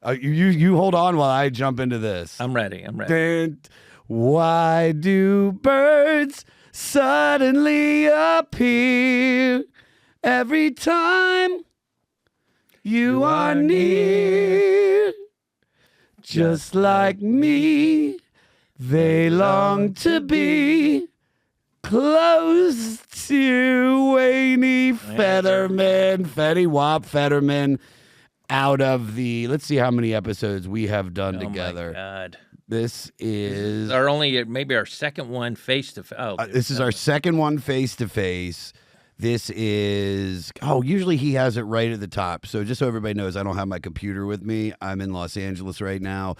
You hold on while I jump into this. I'm ready. Why do birds suddenly appear every time you are near? Just like me, they long to be close to Wayne Federman, Fetty Wap Federman, out of the, let's see how many episodes we have done together. Oh, my God. This is maybe our second one face-to-face. This is our second one face-to-face. This is, usually he has it right at the top. So just so everybody knows, I don't have my computer with me. I'm in Los Angeles right now.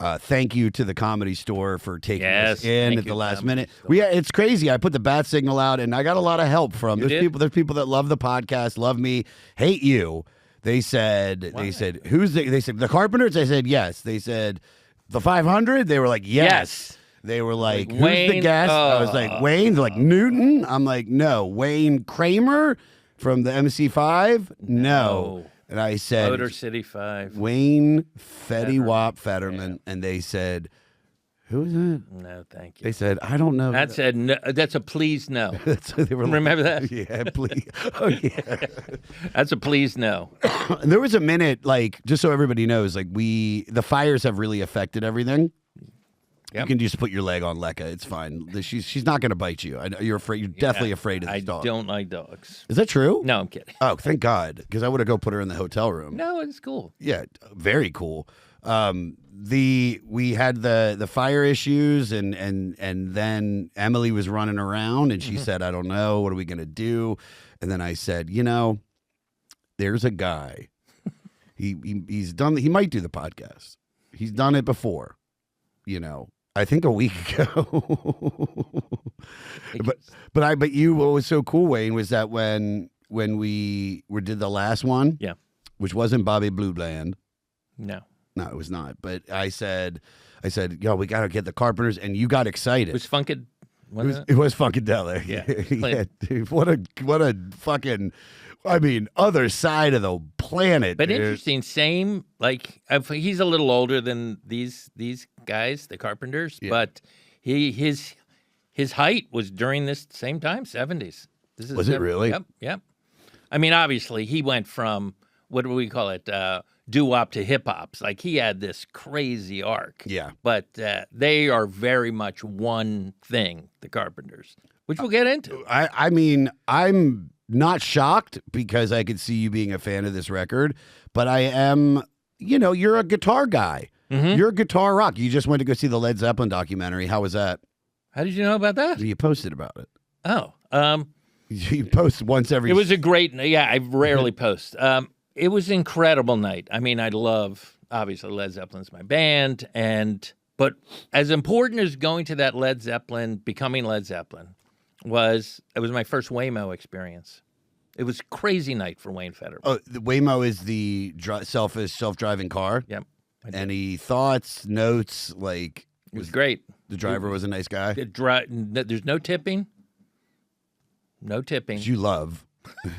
Thank you to the Comedy Store for taking us in at the last minute. It's crazy. I put the bat signal out, and I got a lot of help from There's people that love the podcast, love me, hate you. They said, they said the Carpenters? I said, yes. They said, the 500? They were like, yes. They were like, who's the guest? I was like, Wayne? They're like, Newton? I'm like, no. Wayne Kramer from the MC5? No. And I said, Motor City 5. Wayne Fetty Wap Federman. Yeah. And they said, who is that? No, thank you. They said, I don't know. That's a please no. They were Remember that? Yeah, please. Oh, yeah. That's a please no. And there was a minute, like, just so everybody knows, like, the fires have really affected everything. Yep. You can just put your leg on Lekka. It's fine. She's not going to bite you. You're afraid. You're definitely afraid of this dog. I don't like dogs. Is that true? No, I'm kidding. Oh, thank God, because I would have go put her in the hotel room. No, it's cool. Yeah, very cool. We had the fire issues, and then Emily was running around, and she said, "I don't know. What are we going to do?" And then I said, there's a guy. He's done. He might do the podcast. He's done it before. I think a week ago. but you, what was so cool, Wayne, was that when we did the last one, which wasn't Bobby Blue Bland. No, it was not. But I said, yo, we got to get the Carpenters, and you got excited. It was Funked. It was Funkadelic. Yeah, dude, what a fucking. I mean, other side of the planet. But dude. Interesting, same, like, he's a little older than these guys, the Carpenters, but his height was during this same time, 70s. Was it really? Yep. I mean, obviously, he went from, what do we call it, doo-wop to hip-hops. Like, he had this crazy arc. Yeah. But they are very much one thing, the Carpenters, which we'll get into. I mean, I'm not shocked because I could see you being a fan of this record, but I am, you're a guitar guy. Mm-hmm. You're a guitar rock. You just went to go see the Led Zeppelin documentary. How was that? How did you know about that? You posted about it. Oh. You post once every... It was a great... Yeah, I rarely post. It was an incredible night. I mean, I love, obviously, Led Zeppelin's my band, but as important as going to that Led Zeppelin, becoming Led Zeppelin, it was my first Waymo experience. It was a crazy night for Wayne Federman. Oh, the Waymo is the self-driving car? Yep. Any thoughts, notes, like... It was great. The driver was a nice guy? There's no tipping. No tipping. You love.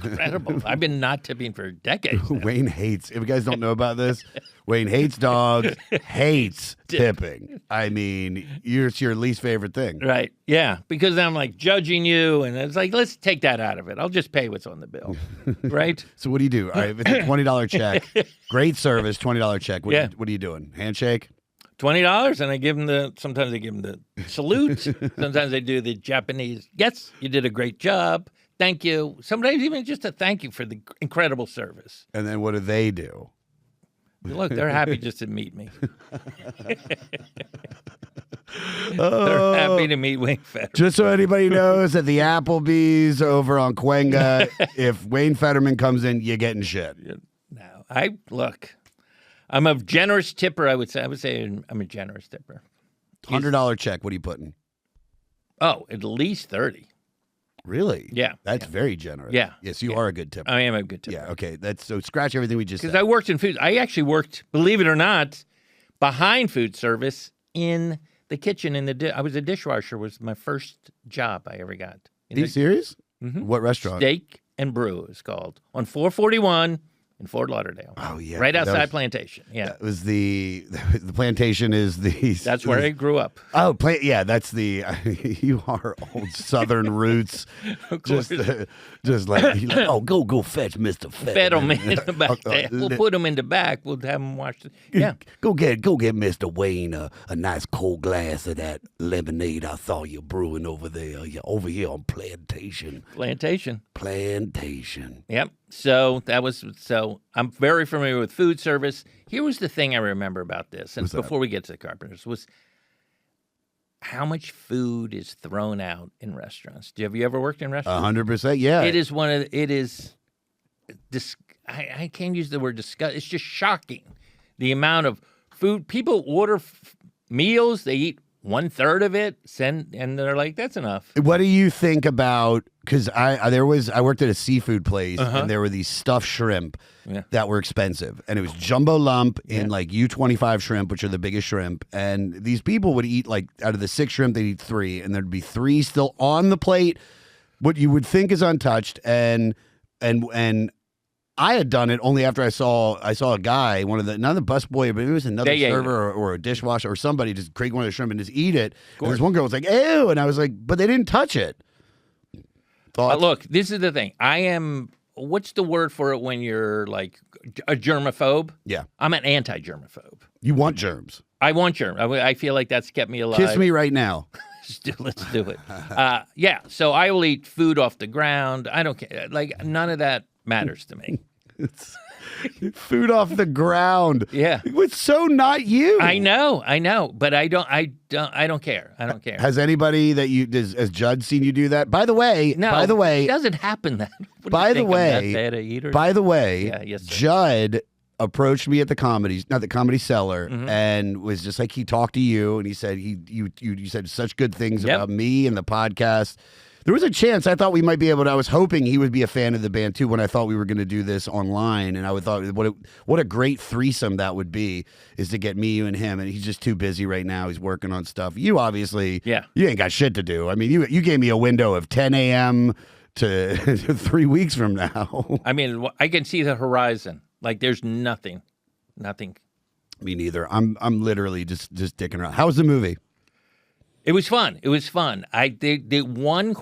Incredible. I've been not tipping for decades now. Wayne hates, if you guys don't know about this, Wayne hates dogs, hates tipping. I mean, it's your least favorite thing. Right. Yeah. Because I'm like judging you, and it's like, let's take that out of it. I'll just pay what's on the bill. Right? So what do you do? All right, it's a $20 check. Great service, $20 check. What are you doing? Handshake? $20, and I give them sometimes I give them the salute. Sometimes I do the Japanese, yes, you did a great job. Thank you. Sometimes even just a thank you for the incredible service. And then what do they do? Look, they're happy just to meet me. They're happy to meet Wayne Federman. Just so anybody knows, at the Applebee's over on Cuenca, if Wayne Federman comes in, you're getting shit. No, I'm a generous tipper, I would say. I'm a generous tipper. $100 check, what are you putting? Oh, at least 30. Really? Yeah. That's very generous. Yeah. Yes, you are a good tipper. I am a good tipper. Yeah, okay. So scratch everything we just said. Because I worked in food. I actually worked, believe it or not, behind food service in the kitchen. I was a dishwasher. Was my first job I ever got. Are you serious? Mm-hmm. What restaurant? Steak and Brew is called. On 441 in Fort Lauderdale. Oh yeah, right outside Plantation. Yeah, that was the Plantation is the. That's where I grew up. Oh, yeah, that's the. You are old Southern roots. Of course. Just like oh, go fetch Mr. Federman in the back there. We'll put him in the back. We'll have him watch. Yeah, go get Mr. Wayne a nice cold glass of that lemonade I saw you brewing over there. You're over here on Plantation. Plantation. Yep. So I'm very familiar with food service. Here was the thing I remember about this, and before we get to the Carpenters, was how much food is thrown out in restaurants. Have you ever worked in restaurants? 100%. Yeah. I can't use the word disgust. It's just shocking the amount of food people order meals. They eat 1/3 of it, and they're like, "That's enough." What do you think about? Because I worked at a seafood place, and there were these stuffed shrimp that were expensive, and it was jumbo lump in like U25 shrimp, which are the biggest shrimp, and these people would eat like out of the 6 shrimp, they'd eat 3, and there'd be 3 still on the plate, what you would think is untouched, and I had done it only after I saw a guy, not the busboy, but it was another server or a dishwasher or somebody just create one of the shrimp and just eat it. And this one girl was like, "Ew," and I was like, "But they didn't touch it." Look, this is the thing. I am. What's the word for it when you're like a germaphobe? Yeah, I'm an anti-germaphobe. You want germs? I want germs. I feel like that's kept me alive. Kiss me right now. Let's do it. Yeah. So I will eat food off the ground. I don't care. Like none of that matters to me. It's food off the ground. Yeah, it's so not you. I know, but I don't care. I don't care. Has anybody has Judd seen you do that? By the way, it doesn't happen that. By the way, yes, Judd approached me at the Comedy Cellar, and was just like, he talked to you, and he said you said such good things about me and the podcast. There was a chance I thought we might be able to. I was hoping he would be a fan of the band too when I thought we were going to do this online, and I would thought what a great threesome that would be, is to get me, you, and him. And he's just too busy right now. He's working on stuff. You obviously, you ain't got shit to do. I mean, you gave me a window of 10 a.m. to 3 weeks from now. I mean, I can see the horizon. Like there's nothing. Me neither. I'm literally just dicking around. How was the movie? It was fun. The one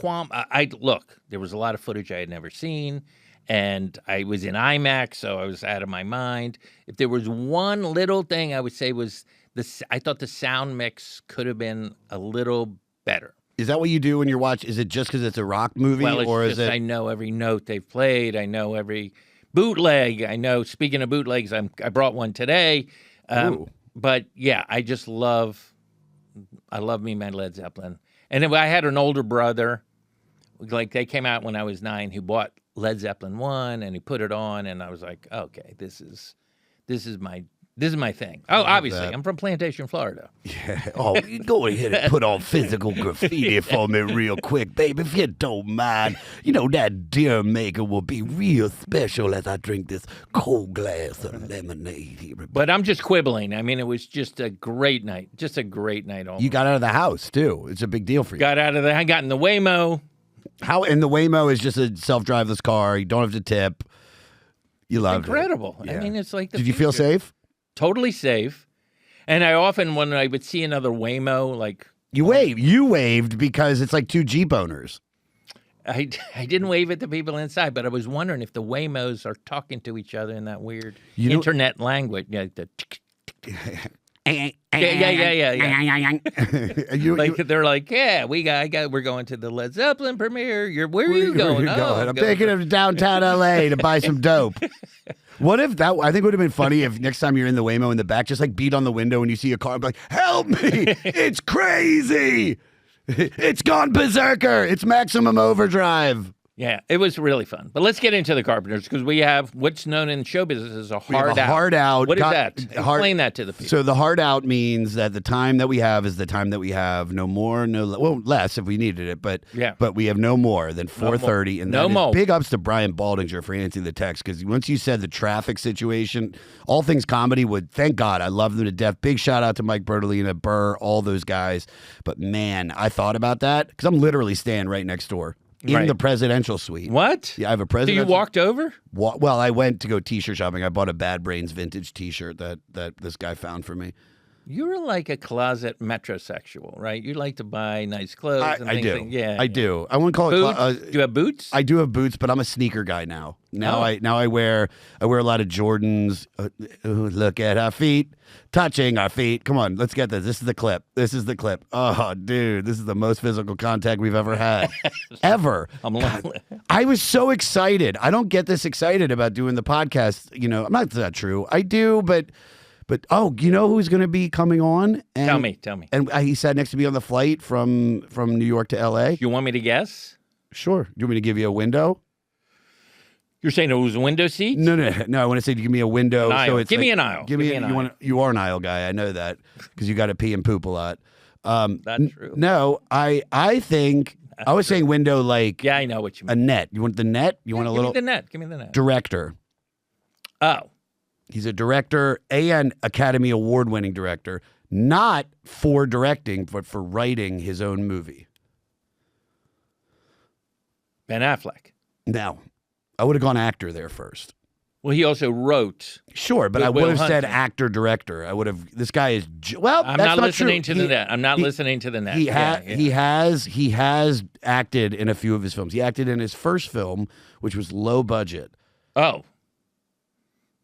look, there was a lot of footage I had never seen, and I was in IMAX, so I was out of my mind. If there was one little thing I would say was I thought the sound mix could have been a little better. Is that what you do when you're watching? Is it just because it's a rock movie, or is it? I know every note they've played. I know every bootleg. I know. Speaking of bootlegs, I brought one today. But yeah, I love me my Led Zeppelin. And I had an older brother, like they came out when I was 9, who bought Led Zeppelin 1 and he put it on, and I was like, okay, this is my thing. Oh, obviously, I'm from Plantation, Florida. Yeah. Oh, go ahead and put on physical graffiti for me real quick, baby, if you don't mind. You know, that deer maker will be real special as I drink this cold glass of lemonade here. But I'm just quibbling. I mean, it was just a great night. Almost. You got out of the house, too. It's a big deal for you. I got in the Waymo. And the Waymo is just a self-driveless car. You don't have to tip. You loved it. Incredible. Yeah. I mean, it's like Did you feel safe? Totally safe. And I often, when I would see another Waymo, like... You waved because it's like 2 Jeep owners. I didn't wave at the people inside, but I was wondering if the Waymos are talking to each other in that weird internet language. Yeah, they're like, yeah, we're going to the Led Zeppelin premiere. Where are you going? I'm taking him to downtown LA to buy some dope. What if that? I think it would have been funny if next time you're in the Waymo in the back, just like beat on the window when you see a car, and be like, "Help me! It's crazy! It's gone berserker! It's maximum overdrive!" Yeah, it was really fun. But let's get into the Carpenters, because we have what's known in show business as a hard out. Hard out. What is that? Explain that to the people. So the hard out means that the time that we have is the time that we have. No more, less if we needed it, but we have no more than 4:30. And no more. Big ups to Brian Baldinger for answering the text, because once you said the traffic situation, all things comedy thank God, I love them to death. Big shout out to Mike Bertolina, Burr, all those guys. But man, I thought about that because I'm literally staying right next door. in Right. the presidential suite. What? Yeah, I have a So presidential. you walked over? Well, I went to go T-shirt shopping. I bought a Bad Brains vintage T-shirt that this guy found for me. You're like a closet metrosexual, right? You like to buy nice clothes and I things. do. Yeah. I do. I wouldn't call it. Boots? Do you have boots? I do have boots, but I'm a sneaker guy now. Oh. I wear a lot of Jordans. Look at our feet, touching our feet. Come on, let's get this. This is the clip. Oh, dude, this is the most physical contact we've ever had, ever. I was so excited. I don't get this excited about doing the podcast. You know, I'm not that true. I do, but oh, you know who's going to be coming on? And, Tell me. And he sat next to me on the flight from New York to L.A. You want me to guess? Sure. Do you want me to give you a window? You're saying it was a window seat? No. I want to say, give me a window. An aisle. So it's Give me like- an aisle. Give me an aisle. You are an aisle guy. I know that because you got to pee and poop a lot. That's true. No, I think I was saying window like Yeah, I know what you a mean. net. You want the net? You want a little Give me the net. director. Oh. He's a director and Academy Award winning director, not for directing, but for writing his own movie. Ben Affleck. Now, I would have gone actor there first. Well, he also wrote. Sure, but With I would Will have said Hunting. actor director. I would have. This guy is well. I'm that's not listening true. to the net. I'm not listening to the net. He Yeah. he has acted in a few of his films. He acted in his first film, which was low budget. Oh.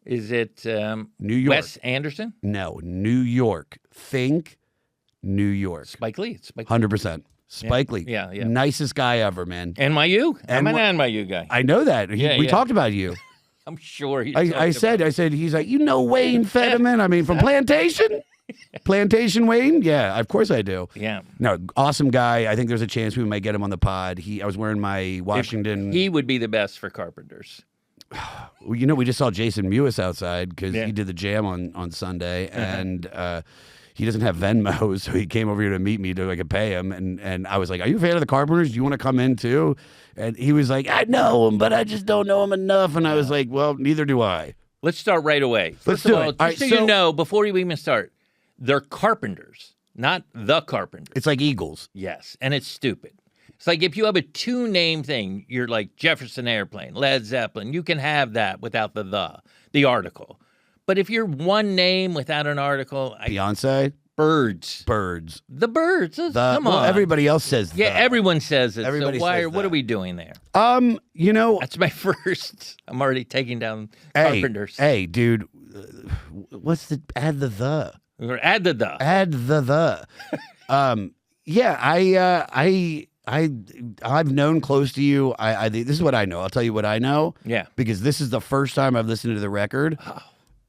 Is it New York. Wes Anderson? No, New York. Think New York. Spike Lee. It's Spike Lee. 100%. Spike Lee. Yeah. Nicest guy ever, man. NYU? I'm an NY NYU guy. I know that. We talked about you. I'm sure he's I said, he's like, you know Wayne Federman? I mean, from Plantation? Plantation Wayne? Yeah, of course I do. Yeah. No, awesome guy. I think there's a chance we might get him on the pod. I was wearing my Washington. He would be the best for Carpenters. Well, you know, we just saw Jason Mewis outside because Yeah. he did the jam on Sunday, and he doesn't have Venmo, so he came over here to meet me so I could pay him. And I was like, "Are you a fan of the Carpenters? Do you want to come in too?" And he was like, "I know him, but I just don't know him enough." And I was like, "Well, neither do I." Let's start right away. Let's First of do all, it. All just right, so so- you know, before you even start, they're Carpenters, not the Carpenters. It's like Eagles. Yes, and it's stupid. It's like if you have a two-name thing, you're like Jefferson Airplane, Led Zeppelin. You can have that without the article. But if you're one name without an article, Beyonce, Birds. The Come on. everybody else says Yeah, the. everyone says it. Everybody so why? says What that. are we doing there? You know, That's my first. I'm already taking down Carpenters. Hey, dude, what's the add the? Or add the. Add the. Yeah, I've known close to you. This is what I know. I'll tell you what I know. Yeah. Because this is the first time I've listened to the record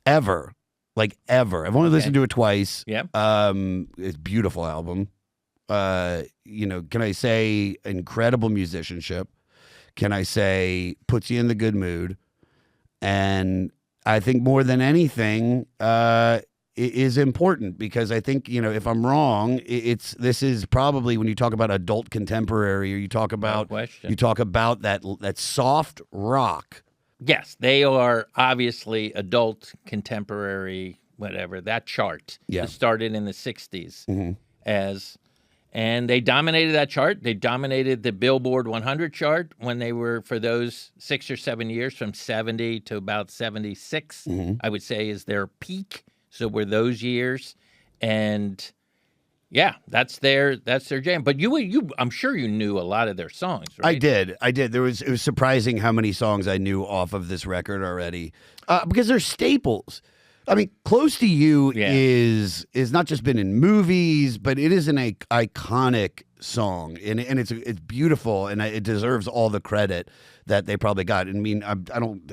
ever. Like ever. I've only listened to it twice. Yeah. It's a beautiful album. You know, can I say incredible musicianship? Can I say puts you in the good mood? And I think more than anything, is important because I think, you know, if I'm wrong, this is probably when you talk about adult contemporary or you talk about that soft rock. Yes, they are obviously adult, contemporary, whatever, that chart. Yeah. That started in the 60s and they dominated that chart. They dominated the Billboard 100 chart when they were, for those 6 or 7 years, from 70 to about 76, I would say is their peak. So were those years. And yeah, that's their jam. But I'm sure you knew a lot of their songs, right? I did. It was surprising how many songs I knew off of this record already, because they're staples. I mean, Close to You is not just been in movies, but it is an iconic song, and it's beautiful, and it deserves all the credit that they probably got. I mean, I don't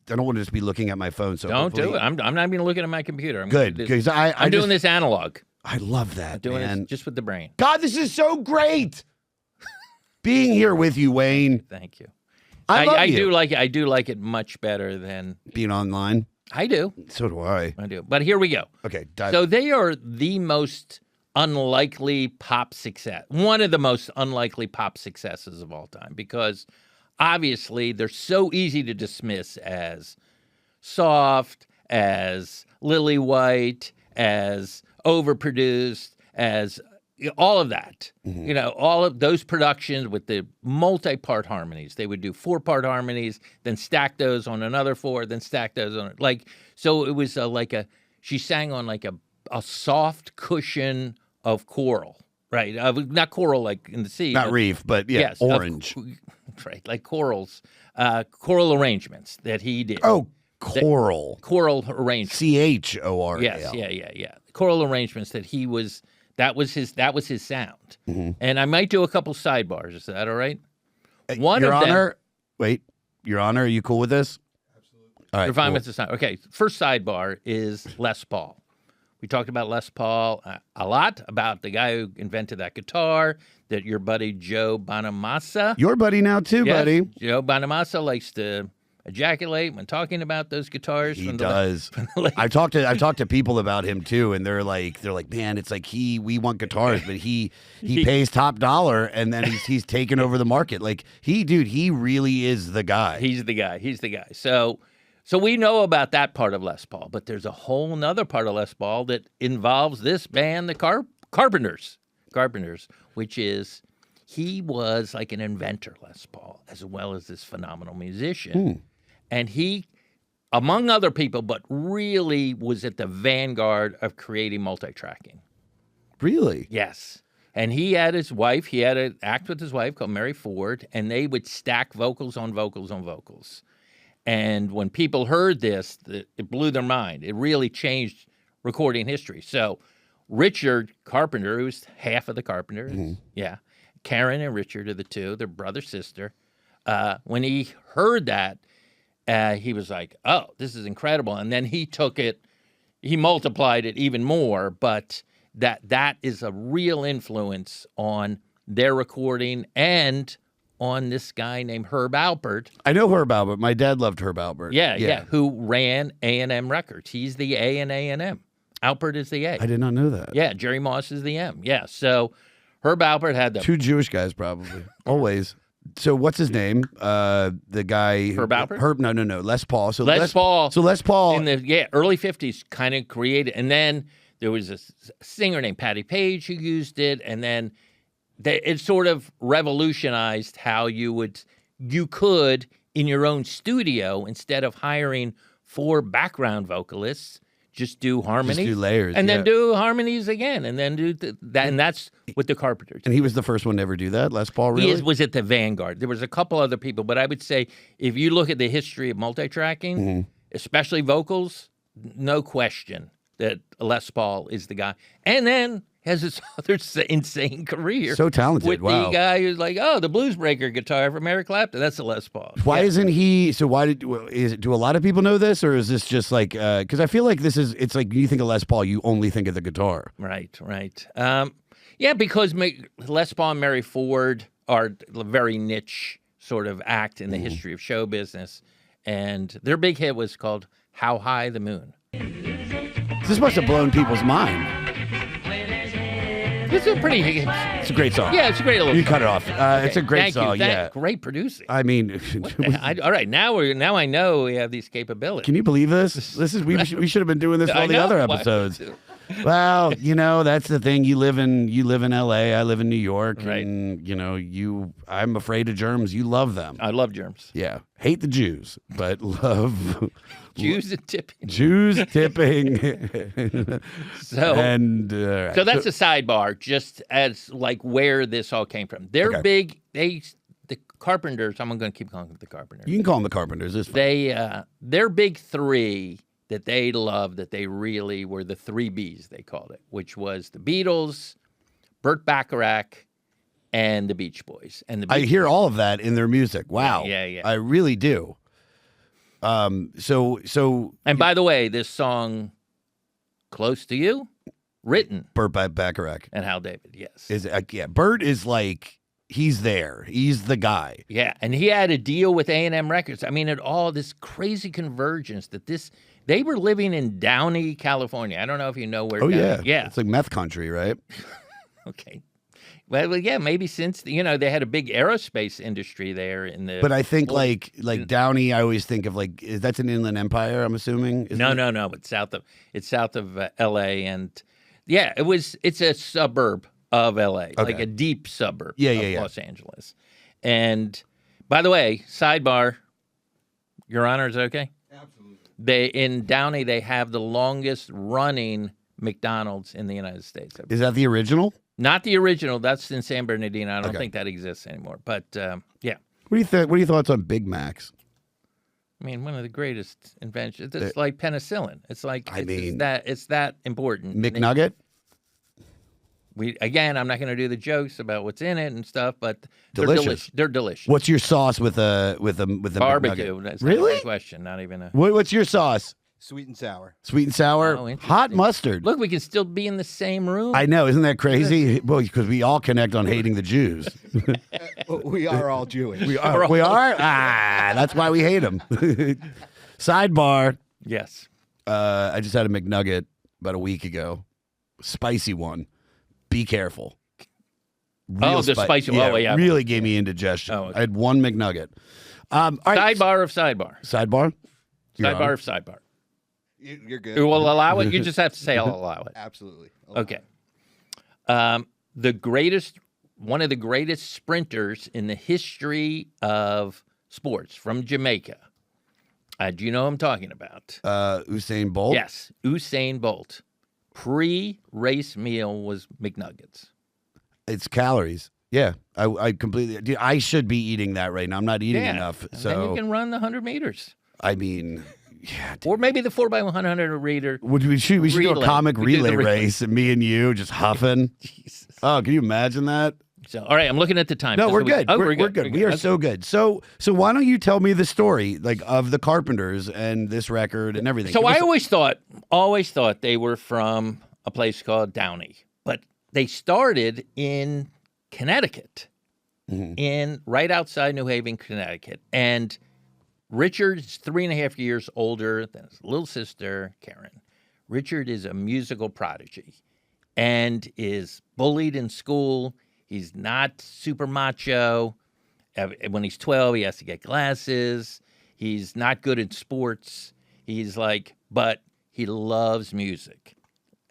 want to just be looking at my phone. So Don't do it. I'm not even looking at my computer. I'm good because I'm doing this analog. I love that. I'm doing man. this just with the brain. God, this is so great. Being here with you, Wayne. Thank you. I love you. I do like it much better than Being online. I do. So do I. I do. But here we go. Okay. So they are the most unlikely pop success. One of the most unlikely pop successes of all time because obviously they're so easy to dismiss as soft, as lily white, as overproduced, as all of that. All of those productions with the multi-part harmonies. They would do 4-part harmonies, then stack those on another 4, then stack those on so it was she sang on like a soft cushion of coral, right? Not coral like in the sea. Not reef, but yes, orange. Right, like corals, coral arrangements that he did. Oh, coral. Coral arrangements. CHORAL. Yes, yeah. Choral arrangements that was his sound. And I might do a couple sidebars. Is that all right? Your Honor, Your Honor, are you cool with this? Absolutely. All right, you're fine with the sound. Okay, first sidebar is Les Paul. We talked about Les Paul a lot, about the guy who invented that guitar, that your buddy Joe Bonamassa. Your buddy now too, yes, buddy. Joe Bonamassa likes to ejaculate when talking about those guitars. He does. I've talked to people about him too, and they're like, man, it's like we want guitars, but he pays top dollar, and then he's taken over the market. Like he really is the guy. He's the guy. So we know about that part of Les Paul, but there's a whole nother part of Les Paul that involves this band, the Carpenters, which is he was like an inventor, Les Paul, as well as this phenomenal musician. And he, among other people, but really was at the vanguard of creating multi-tracking. Really? Yes. And he had an act with his wife called Mary Ford, and they would stack vocals on vocals on vocals. And when people heard this, it blew their mind. It really changed recording history. So Richard Carpenter, who's half of the Carpenters, Karen and Richard are the two. They're brother-sister. When he heard that, he was like, oh, this is incredible. And then he took it, he multiplied it even more. But that is a real influence on their recording and on this guy named Herb Alpert. I know Herb Alpert. My dad loved Herb Alpert. Yeah. Who ran A&M Records. He's the A in A&M. Alpert is the A. I did not know that. Yeah, Jerry Moss is the M. Yeah, so Herb Alpert had the... Two Jewish guys, probably. Always. So what's his name? The guy... Herb Alpert? No. Les Paul. So Les Paul. So Les Paul... In the early 50s kind of created... And then there was a singer named Patty Page who used it, and then... It sort of revolutionized how you could, in your own studio, instead of hiring 4 background vocalists, just do harmonies. Just do layers. And then do harmonies again. And then do that. And that's what the Carpenters did. And he was the first one to ever do that, Les Paul, really? He was at the vanguard. There was a couple other people, but I would say if you look at the history of multi-tracking, especially vocals, no question that Les Paul is the guy. And then... has this other insane career. So talented, with wow. the guy who's like, the Blues Breaker guitar from Eric Clapton. That's a Les Paul. Why isn't he? So do a lot of people know this, or is this just like? Because I feel like it's like you think of Les Paul, you only think of the guitar. Right. Yeah, because Les Paul and Mary Ford are a very niche sort of act in the history of show business, and their big hit was called "How High the Moon." This must have blown people's mind. It's It's a great song. Yeah, it's a great little You song. cut it off. It's a great song. Yeah. Great producing. I mean, all right, now I know we have these capabilities. Can you believe this? We should have been doing this for all the other episodes. Well, that's the thing. You live in LA. I live in New York, right. And I'm afraid of germs. You love them. I love germs. Yeah, hate the Jews, but love Jews and tipping. Jews tipping. So right. So that's a sidebar, just as like where this all came from. They're big. The Carpenters. I'm going to keep calling them the Carpenters. You can call them the Carpenters. It's fine. Their big 3 that they loved, that they really were the 3 Bs, they called it, which was the Beatles, Burt Bacharach, and the Beach Boys. And I hear all of that in their music. Wow. Yeah. I really do. So. And by the way, this song, "Close to You," written Burt Bacharach and Hal David. Yes. Burt is like. He's there. He's the guy. Yeah, and he had a deal with A&M Records. I mean, it all this crazy convergence that they were living in Downey, California. I don't know if you know where. Oh, Downey, yeah. It's like meth country, right? Okay. Well, yeah, maybe since they had a big aerospace industry there in the. But I think like Downey, I always think of that's an Inland Empire. I'm assuming. No. It's south of L.A. and yeah, it's a suburb of LA, like a deep suburb of yeah. Los Angeles. And by the way, sidebar, Your Honor, is that okay? Absolutely. In Downey, they have the longest running McDonald's in the United States. Is that the original? Not the original. That's in San Bernardino. I don't think that exists anymore. But yeah. What do you think? What are your thoughts on Big Macs? I mean, one of the greatest inventions. It's like penicillin. It's like it's that important. McNugget? I'm not going to do the jokes about what's in it and stuff, but delicious. They're delicious. What's your sauce with a barbecue? McNugget? That's really? Not a question. Not even a. What's your sauce? Sweet and sour. Sweet and sour. Oh, hot mustard. Look, we can still be in the same room. I know, isn't that crazy? Well, because we all connect on hating the Jews. We are all Jewish. We are. That's why we hate them. Sidebar. Yes. I just had a McNugget about a week ago. Spicy one. Be careful. The spicy. Yeah, oh, yeah. Really gave me indigestion. Oh, okay. I had one McNugget. All right. Sidebar of sidebar. Sidebar? Sidebar of sidebar. You're good. You will allow it? You just have to say I'll allow it. Absolutely. Okay. One of the greatest sprinters in the history of sports from Jamaica. Do you know who I'm talking about? Usain Bolt? Yes, Usain Bolt. Pre-race meal was McNuggets. It's calories. Yeah, I completely. Dude, I should be eating that right now. I'm not eating enough. And So then you can run the 100 meters. I mean, yeah. Or maybe the 4x100 reader. We should do a comic relay race, and me and you just huffing. Jesus. Oh, can you imagine that? So, all right, I'm looking at the time. No, we're good. We're good. We are so good. So why don't you tell me the story, like, of the Carpenters and this record and everything? So I always thought they were from a place called Downey, but they started in Connecticut, in right outside New Haven, Connecticut. And Richard is 3.5 years older than his little sister, Karen. Richard is a musical prodigy and is bullied in school. He's not super macho. When he's 12, he has to get glasses. He's not good at sports. But he loves music.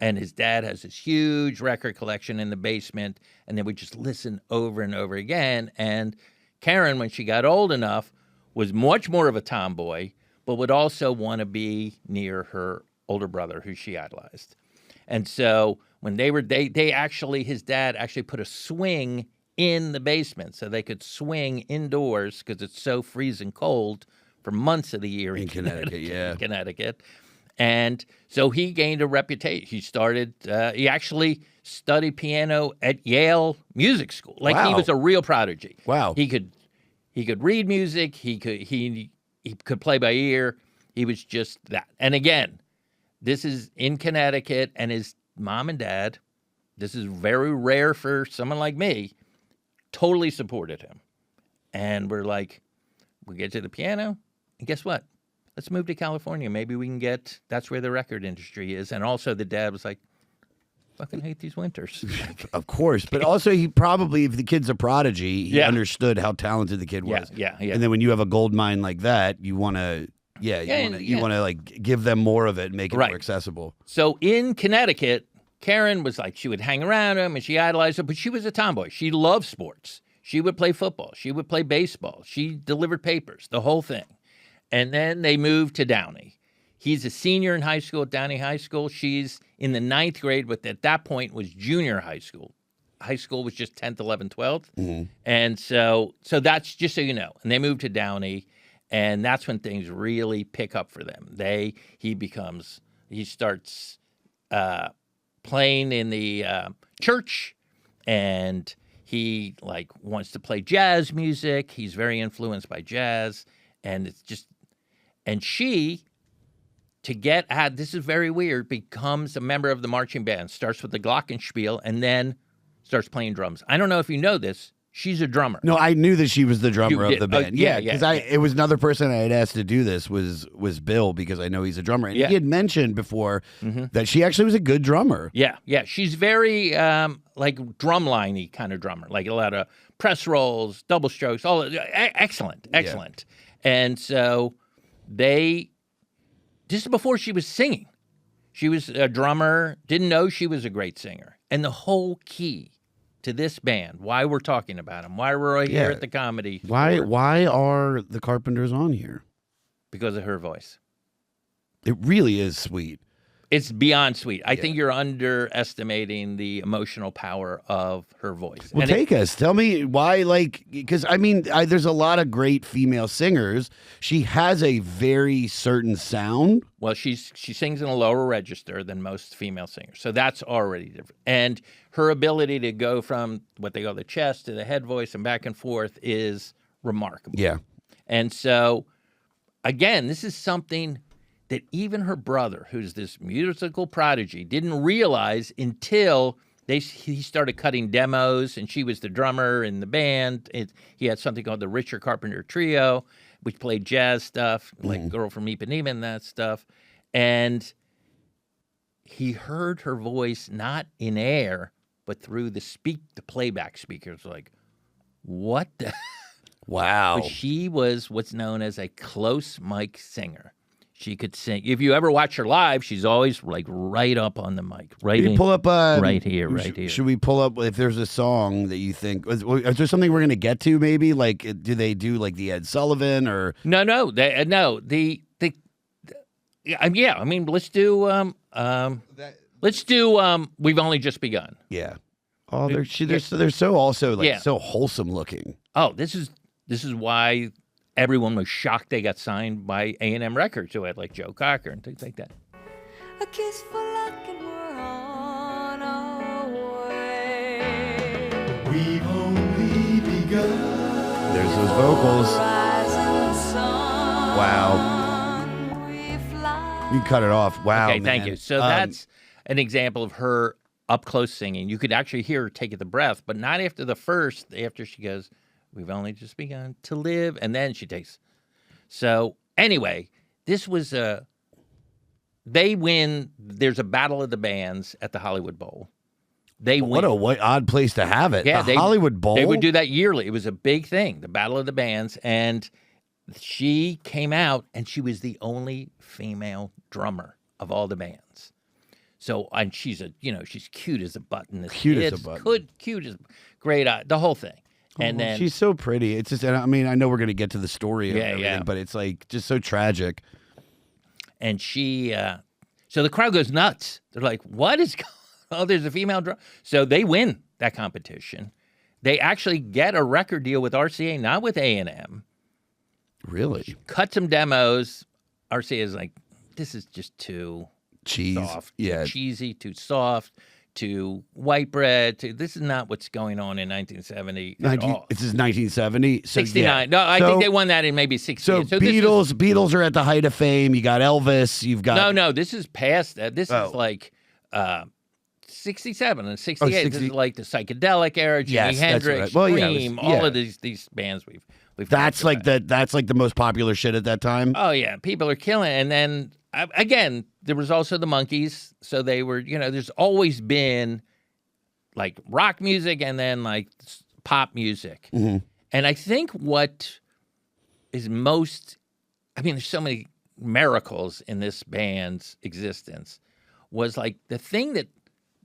And his dad has this huge record collection in the basement, and they would just listen over and over again. And Karen, when she got old enough, was much more of a tomboy, but would also want to be near her older brother, who she idolized. And so when his dad actually put a swing in the basement so they could swing indoors because it's so freezing cold for months of the year in Connecticut. And so he gained a reputation. He actually studied piano at Yale Music School. He was a real prodigy. Wow. He could read music. He could play by ear. He was just that. And again, this is in Connecticut, and his mom and dad, this is very rare for someone like me, totally supported him. And we're like, we get to the piano, and guess what? Let's move to California. Maybe we can that's where the record industry is. And also the dad was like, fucking hate these winters. Of course. But also he probably, if the kid's a prodigy, he understood how talented the kid was. Yeah. And then when you have a gold mine like that, you want to, you want to like give them more of it and make it more accessible. So in Connecticut, Karen was like, she would hang around him and she idolized him, but she was a tomboy. She loved sports. She would play football. She would play baseball. She delivered papers, the whole thing. And then they moved to Downey. He's a senior in high school at Downey High School. She's in the 9th grade, but at that point was junior high school. High school was just 10th, 11th, 12th. Mm-hmm. And so that's just so you know. And they moved to Downey, and that's when things really pick up for them. He starts playing in the church, and he wants to play jazz music. He's very influenced by jazz, and it's just, and she, this is very weird, becomes a member of the marching band, starts with the glockenspiel, and then starts playing drums. I don't know if you know this. She's a drummer. No, I knew that she was the drummer of the band. Yeah. Because it was another person I had asked to do this was Bill, because I know he's a drummer. And he had mentioned before that she actually was a good drummer. Yeah. She's very drumline-y kind of drummer, like a lot of press rolls, double strokes, excellent. Yeah. And so this is before she was singing. She was a drummer, didn't know she was a great singer. And the whole key to this band, why we're talking about them, why we're right here at the comedy. Why are the Carpenters on here? Because of her voice. It really is sweet. It's beyond sweet. I think you're underestimating the emotional power of her voice. Well, take us. Tell me why, because there's a lot of great female singers. She has a very certain sound. Well, she sings in a lower register than most female singers, so that's already different. And her ability to go from what they call the chest to the head voice and back and forth is remarkable. Yeah. And so, again, this is something that even her brother, who's this musical prodigy, didn't realize until he started cutting demos, and she was the drummer in the band. He had something called the Richard Carpenter Trio, which played jazz stuff, like Girl from Ipanema and that stuff. And he heard her voice not in air, but through the playback speakers. Like, what the? Wow. But she was what's known as a close mic singer. She could sing. If you ever watch her live, she's always like right up on the mic, pull up right here. Should we pull up if there's a song that you think is there something we're gonna get to? Maybe like do they do like the Ed Sullivan or no? Yeah. I mean, let's do We've Only Just Begun. Yeah. Oh, they're so also so wholesome looking. Oh, this is why everyone was shocked they got signed by A&M Records, who had like Joe Cocker and things like that. A kiss for luck and we're on our way. We've only begun. There's those vocals. Rising sun, Wow. we fly. You cut it off. Wow. Okay, man. thank you. So that's an example of her up close singing. You could actually hear her take the breath, but not after the first, after she goes, we've only just begun to live, and then she takes. So anyway, this was they win. There's a battle of the bands at the Hollywood Bowl. They win. What a odd place to have it. Yeah, the Hollywood Bowl. They would do that yearly. It was a big thing, the battle of the bands, and she came out, and she was the only female drummer of all the bands. So, and she's cute as a button. Cute as a button. Cute as great. The whole thing. And then she's so pretty. It's just, I know we're going to get to the story of everything, yeah. but it's like just so tragic. And she, so the crowd goes nuts. They're like, what is going on? Oh, there's a female drummer. So they win that competition. They actually get a record deal with RCA, not with A&M. Really? Cut some demos. RCA is like, this is just too soft, yeah, too cheesy, too soft. To white bread, this is not what's going on in 1970 at all. This is 1970? So, 69. Yeah. No, I think they won that in maybe 68. So Beatles are at the height of fame. You got Elvis. You've got... No, this is past that. This is like 67 and 68. 60... This is like the psychedelic era, Jimi Hendrix, Cream, all of these bands we've That's like the most popular shit at that time? Oh, yeah. People are killing it. And then... Again, there was also the Monkees, so they were, there's always been like rock music and then like pop music. Mm-hmm. And I think what is there's so many miracles in this band's existence, was like the thing that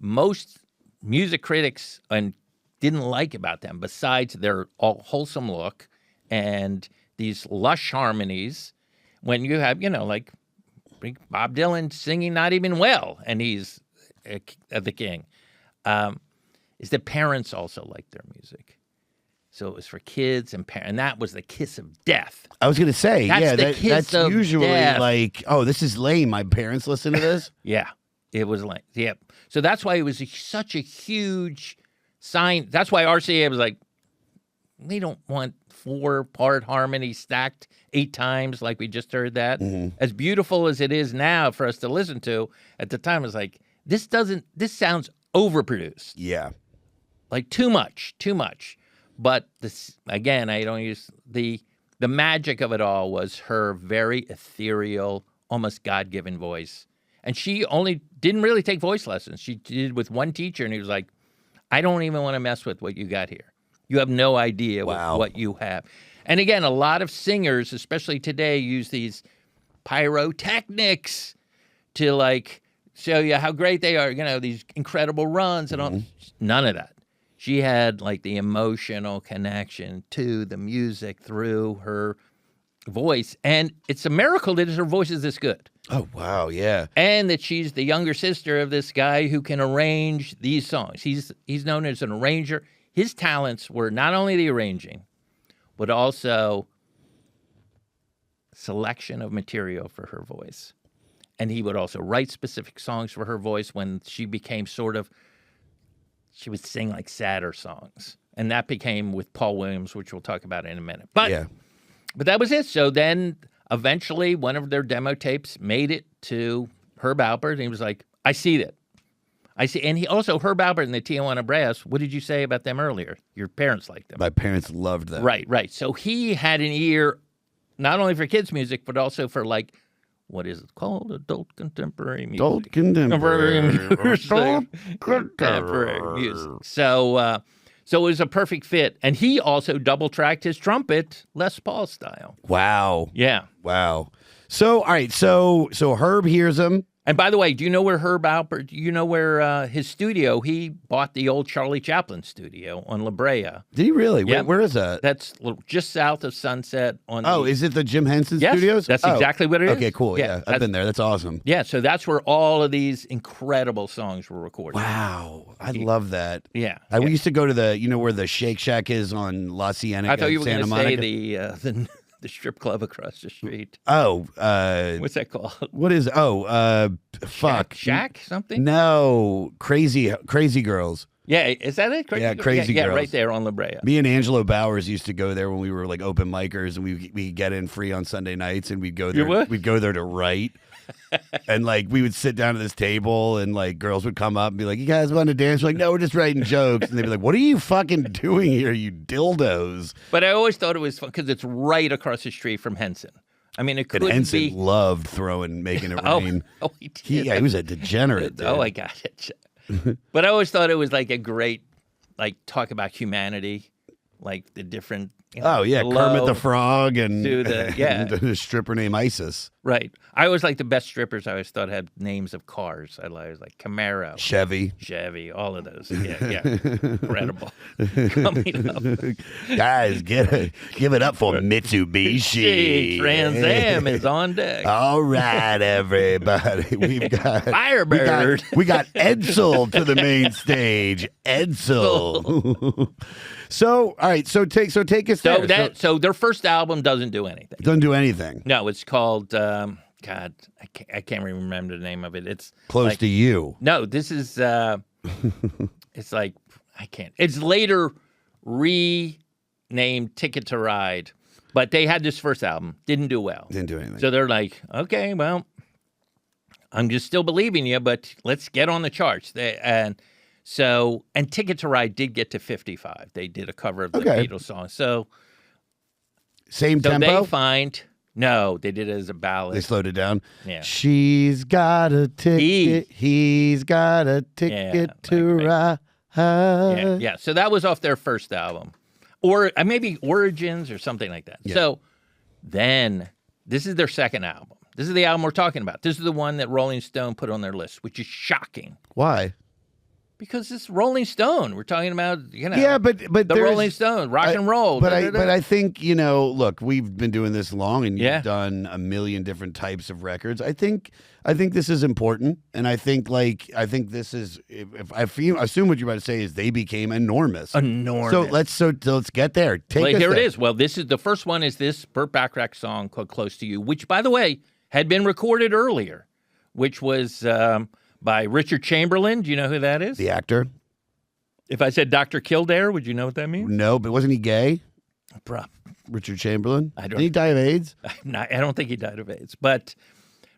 most music critics didn't like about them, besides their all wholesome look and these lush harmonies, when you have, like, Bob Dylan singing not even well, and he's the king, is that parents also liked their music. So it was for kids and parents, and that was the kiss of death. I was going to say, that's of usually death. like, oh, this is lame. My parents listen to this? Yeah, it was lame. Yep. So that's why it was such a huge sign. That's why RCA was like, we don't want 4-part harmony stacked 8 times like we just heard that. Mm-hmm. As beautiful as it is now for us to listen to, at the time it was like, this sounds overproduced. Yeah. Like too much. But this, again, I don't use the magic of it all was her very ethereal, almost God-given voice. And she didn't really take voice lessons. She did with one teacher, and he was like, I don't even want to mess with what you got here. You have no idea what you have. And again, a lot of singers, especially today, use these pyrotechnics to like show you how great they are, these incredible runs and all. None of that. she had like the emotional connection to the music through her voice. And it's a miracle that her voice is this good. Oh, wow, yeah. And that she's the younger sister of this guy who can arrange these songs. He's known as an arranger. His talents were not only the arranging, but also selection of material for her voice. And he would also write specific songs for her voice when she became she would sing like sadder songs. And that became with Paul Williams, which we'll talk about in a minute. But that was it. So then eventually one of their demo tapes made it to Herb Alpert. And he was like, I see that. I see. And he also, Herb Alpert and the Tijuana Brass, what did you say about them earlier? Your parents liked them. My parents loved them. Right. So he had an ear not only for kids' music, but also for like, what is it called? Adult contemporary music. Adult contemporary music. Contemporary music. So it was a perfect fit. And he also double-tracked his trumpet Les Paul style. Wow. Yeah. Wow. So, all right. So Herb hears him. And by the way, do you know where Herb Alpert, do you know where his studio, he bought the old Charlie Chaplin studio on La Brea. Did he really? Yep. Where is that? That's just south of Sunset on is it the Jim Henson Yes, Studios? that's exactly what it is. Okay, cool. Yeah, I've been there. That's awesome. Yeah, so that's where all of these incredible songs were recorded. Wow. I love that. Yeah. We used to go to where the Shake Shack is on La Cienega, I thought you were going Santa to say Monica. the strip club across the street. Oh, What's that called? what is? Fuck. Shack something? No, Crazy Girls. Yeah, is that it? Yeah, Crazy Yeah, Girls. right there on La Brea. Me and Angelo Bowers used to go there when we were like open micers, and we get in free on Sunday nights, and we'd go there. You would? We'd go there to write, and like we would sit down at this table, and like girls would come up and be like, "You guys want to dance?" We're like, "No, we're just writing jokes," and they'd be like, "What are you fucking doing here, you dildos?" But I always thought it was fun because it's right across the street from Henson. I mean, it couldn't And Henson be. loved making it rain. He did. He was a degenerate. Dude. Oh, I got it. But I always thought it was like a great, like, talk about humanity, like the different. Oh yeah, Kermit the Frog and, to the- yeah. and a stripper named Isis. Right. I always like the best strippers. I always thought had names of cars. I was like Camaro, Chevy, all of those. Yeah. Incredible. Coming up. Guys, give it up for Mitsubishi. Trans Am is on deck. All right, everybody. We've got Firebird. We got Edsel to the main stage. Edsel. So, all right. So take us there. So their first album doesn't do anything. Doesn't do anything. No, it's called God. I can't remember the name of it. It's Close like, to you. No, this is. It's like I can't. It's later renamed Ticket to Ride, but they had this first album, didn't do well. Didn't do anything. So they're like, okay, well, I'm just still believing you, but let's get on the charts. And Ticket to Ride did get to 55. They did a cover of the Beatles song. So tempo. they find. No, they did it as a ballad. They slowed it down. Yeah. She's got a ticket. He's got a ticket to ride. Yeah. So that was off their first album, or maybe Origins or something like that. Yeah. So then this is their second album. This is the album we're talking about. This is the one that Rolling Stone put on their list, which is shocking. Why? Because it's Rolling Stone. We're talking about, Yeah, but the Rolling Stone, rock and roll. But I think, look, we've been doing this long, and Yeah. you've done a million different types of records. I think this is important, and I think this is. If I assume what you're about to say is they became enormous. Enormous. So let's get there. Here it is. Well, this is the first one. Is this Burt Bacharach song called "Close to You," which, by the way, had been recorded earlier, which was. By Richard Chamberlain. Do you know who that is? The actor. If I said Dr. Kildare, would you know what that means? No, but wasn't he gay? Bruh. Richard Chamberlain. I don't- Did he die of AIDS? I don't think he died of AIDS. But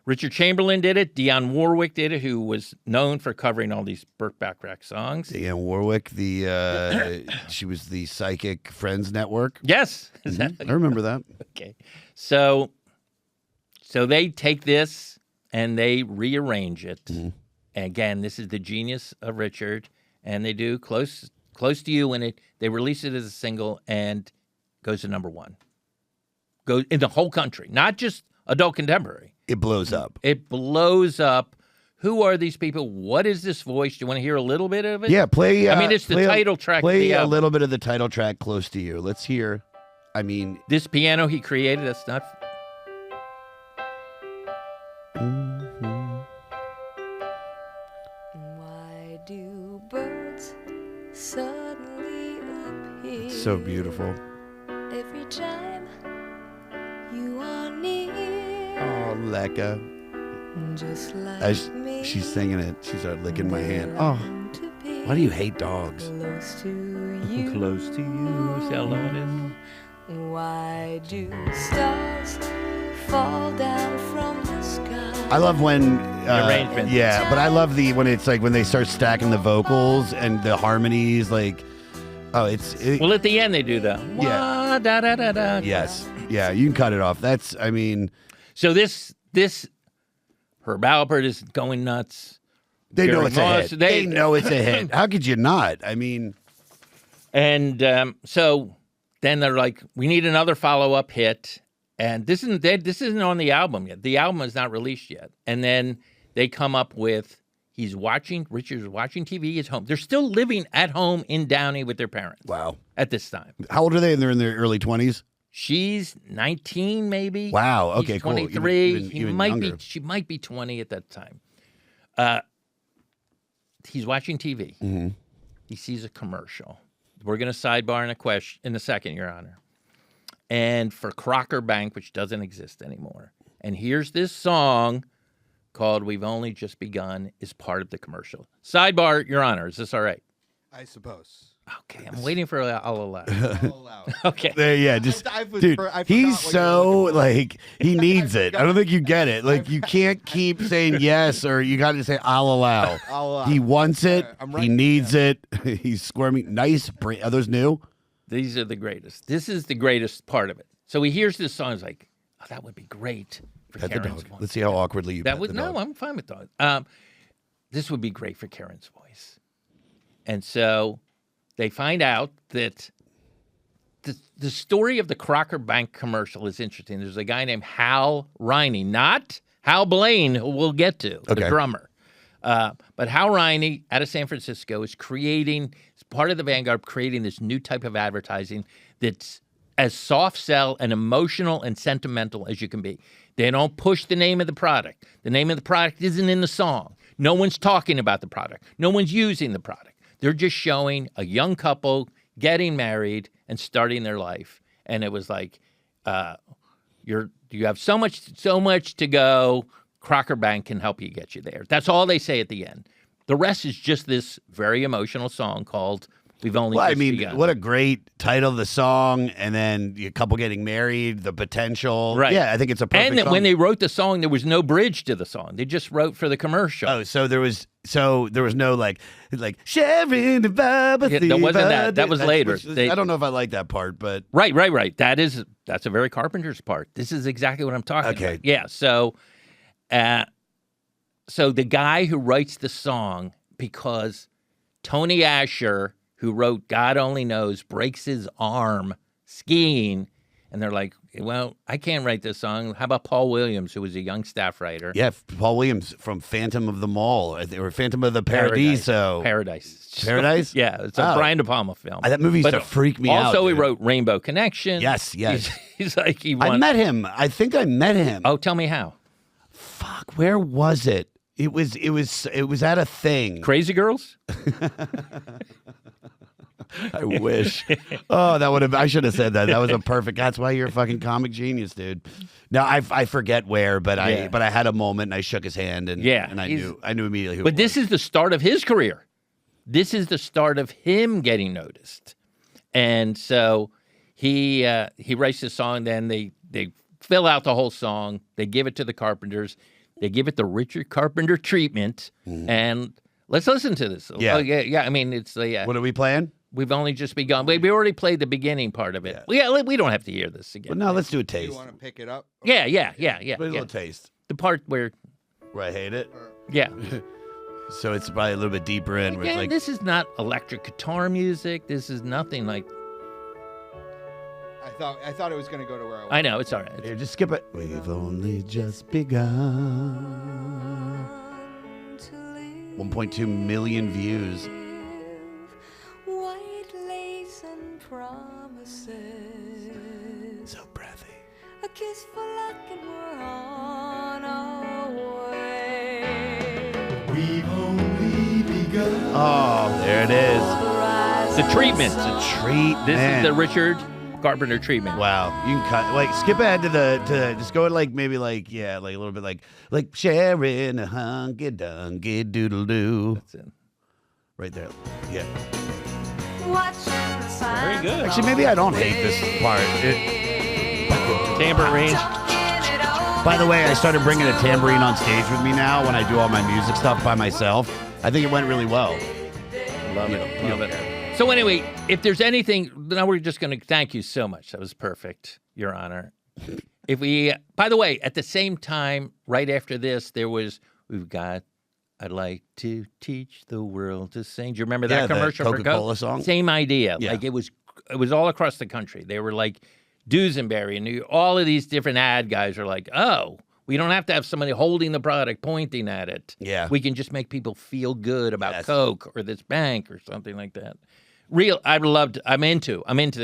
Richard Chamberlain did it. Dionne Warwick did it, who was known for covering all these Burt Bacharach songs. Dionne Warwick. She was the Psychic Friends Network. Yes. I remember that. Okay. So they take this and they rearrange it. Mm-hmm. Again, this is the genius of Richard, and they do close to you, and they release it as a single and goes to number one. Goes in the whole country, not just adult contemporary. It blows up. It blows up Who are these people? What is this voice? Do you want to hear a little bit of it? Yeah, play. I mean, it's the play title track. of Play the a album. little bit of the title track close to you. Let's hear. I mean, This piano he created. That's not. Why do birds suddenly appear so beautiful. every time you are near? Oh, Lekka. Just like As me, she's singing it, she started licking my they hand. Oh, long to be why do you hate dogs? close to you? Close to you. See how low it is? Why do stars fall down from the sky? I love when arrangement. Yeah, but I love when it's like when they start stacking the vocals and the harmonies. Like, Well, at the end they do the Yeah. wah, da da da da. yes, yeah. You can cut it off. That's. I mean, So this Herb Alpert is going nuts. they know Gary it's a Moss, hit. They know it's a hit. How could you not? I mean, And so then they're like, we need another follow-up hit. And this isn't on the album yet. The album is not released yet. And then they come up with Richard's watching TV at home. They're still living at home in Downey with their parents. wow. At this time. How old are they? They're in their early 20s. She's 19 maybe. Wow. Okay. He's Cool. 23. Even younger. She might be 20 at that time. He's watching TV. Mm-hmm. He sees a commercial. We're going to sidebar in a second, Your Honor. And for Crocker Bank, which doesn't exist anymore. And here's this song called We've Only Just Begun is part of the commercial. Sidebar, Your Honor. Is this all right? I suppose. Okay, I'm waiting for I'll allow. All allowed. Okay. There, yeah, just I was- dude. I forgot He's what you were so looking for. like he needs it. I don't think you get it. Like you can't keep saying yes or you got to say I'll allow. I'll allow. He wants it. I'm He writing needs it. He's squirming. Nice. Are those new? These are the greatest. This is the greatest part of it. So he hears this song. He's like, oh, that would be great for Pet the Karen's dog. voice. Let's see how awkwardly you. That pet would the no, dog. I'm fine with dog. This would be great for Karen's voice. And so they find out that the story of the Crocker Bank commercial is interesting. There's a guy named Hal Riney, not Hal Blaine, who we'll get to, the Okay. drummer. But Hal Riney out of San Francisco is part of the Vanguard, creating this new type of advertising that's as soft sell and emotional and sentimental as you can be. They don't push the name of the product. The name of the product isn't in the song. No one's talking about the product. No one's using the product. They're just showing a young couple getting married and starting their life. And it was like, you have so much to go. Crocker Bank can help you get you there. That's all they say at the end. The rest is just this very emotional song called We've Only Well, I Just mean, Begun. what a great title of the song, and then a couple getting married, the potential. Right. Yeah, I think it's a perfect And that song. when they wrote the song, there was no bridge to the song. They just wrote for the commercial. Oh, so there was no like sharing the vibe. Yeah, there wasn't that. That was later. I don't know if I like that part, but Right. That's a very Carpenter's part. This is exactly what I'm talking Okay. about. Yeah. So the guy who writes the song, because Tony Asher, who wrote God Only Knows, breaks his arm skiing, and they're like, well, I can't write this song. How about Paul Williams, who was a young staff writer? yeah, Paul Williams from Phantom of the Mall or Phantom of the Paradiso. Paradise. Paradise? Yeah, it's a Oh. Brian De Palma film. That movie used But to freak me out. Also, he dude. wrote Rainbow Connection. Yes. He's like, he I won. met him. I think I met him. Oh, tell me how. Fuck, where was it? It was at a thing. Crazy Girls? I wish. Oh, that would have. I should have said that. That was a perfect. That's why you're a fucking comic genius, dude. No, I forget where, but Yeah. I had a moment and I shook his hand and Yeah, and I he's- knew immediately who. But it this was. is the start of his career. This is the start of him getting noticed. And so he writes this song. Then they fill out the whole song. They give it to the Carpenters. They give it the Richard Carpenter treatment. And let's listen to this. Yeah. Oh, yeah. I mean, it's the. What are we playing? We've only just begun. We already played the beginning part of it. We don't have to hear this again. Well, no, let's do a Do you taste. want to pick it up? Yeah. Play a little taste. The part where, Where I hate it. yeah. So it's probably a little bit deeper in. Where it's Again, like this is not electric guitar music. This is nothing like. I thought it was going to go to where I was. I know, it's all right. here, just skip it. We've only just begun. 1.2 million views. White lace and promises. So breathy. A kiss for luck and we're on our way. We've only begun. Oh, there it is. The treatment. Treatment. This is the Richard Carpenter treatment. Wow, you can cut skip ahead to just go maybe a little bit like sharing a hunky dunky doodle doo. That's it. Right there. Yeah. Very good. Actually, maybe I don't hate this part. Tambourine. By the way, I started bringing a tambourine on stage with me now when I do all my music stuff by myself. I think it went really well. Love it. Love it. So anyway, if there's anything, now we're just going to thank you so much. That was perfect, Your Honor. By the way, at the same time, right after this, I'd like to teach the world to sing. Do you remember that commercial the Coca-Cola song? Same idea. Yeah. Like it was all across the country. They were like Duesenberry and all of these different ad guys are like, oh, we don't have to have somebody holding the product, pointing at it. Yeah. We can just make people feel good about Yes. Coke or this bank or something like that. I'm into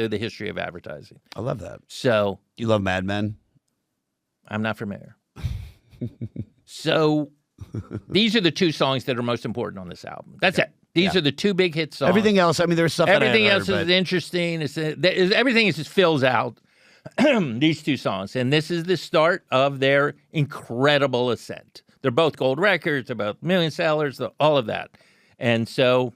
the history of advertising. I love that. So You love Mad Men? I'm not familiar. So these are the two songs that are most important on this album. That's it. These are the two big hit songs. Everything else, I mean, there's stuff Everything that I else heard, is but interesting. Everything just fills out these two songs. And this is the start of their incredible ascent. They're both gold records, about million sellers, all of that. And so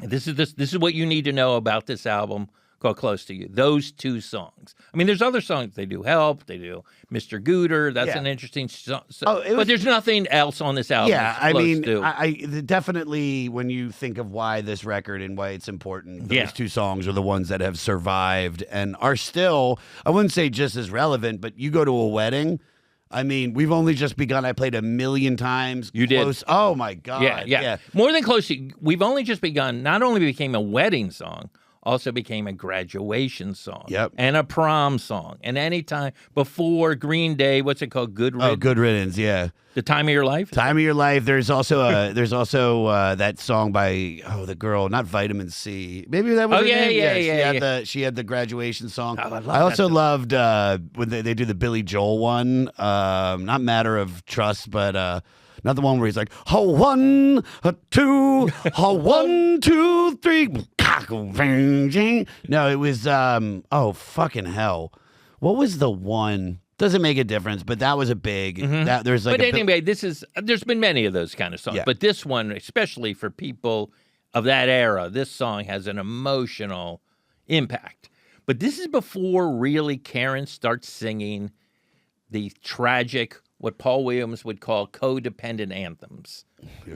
this is what you need to know about this album called Close to You. Those two songs. I mean, there's other songs. They do Help. They do Mr. Gooder. That's an interesting song. But there's nothing else on this album. yeah, I mean, to. I definitely, when you think of why this record and why it's important, those two songs are the ones that have survived and are still, I wouldn't say just as relevant, but you go to a wedding. I mean, we've only just begun. I played 1,000,000 times. You Close. did. Oh, my God. Yeah. More than Close to You. We've only just begun. Not only became a wedding song, also became a graduation song. Yep. And a prom song. And any time before Green Day, what's it called? Good Riddance. Oh, Good Riddance, yeah. The Time of Your Life? Time of Your Life. There's also that song by the girl, not Vitamin C. Maybe that was her name. She had the graduation song. Oh, I also loved when they do the Billy Joel one. Not Matter of Trust, but not the one where he's like, a 1, a 2, a 1, 2, 3. No, it was fucking hell. What was the one? Doesn't make a difference, but that was a big. There's like. But anyway, there's been many of those kind of songs, but this one, especially for people of that era, this song has an emotional impact. But this is before really Karen starts singing the tragic, what Paul Williams would call codependent anthems,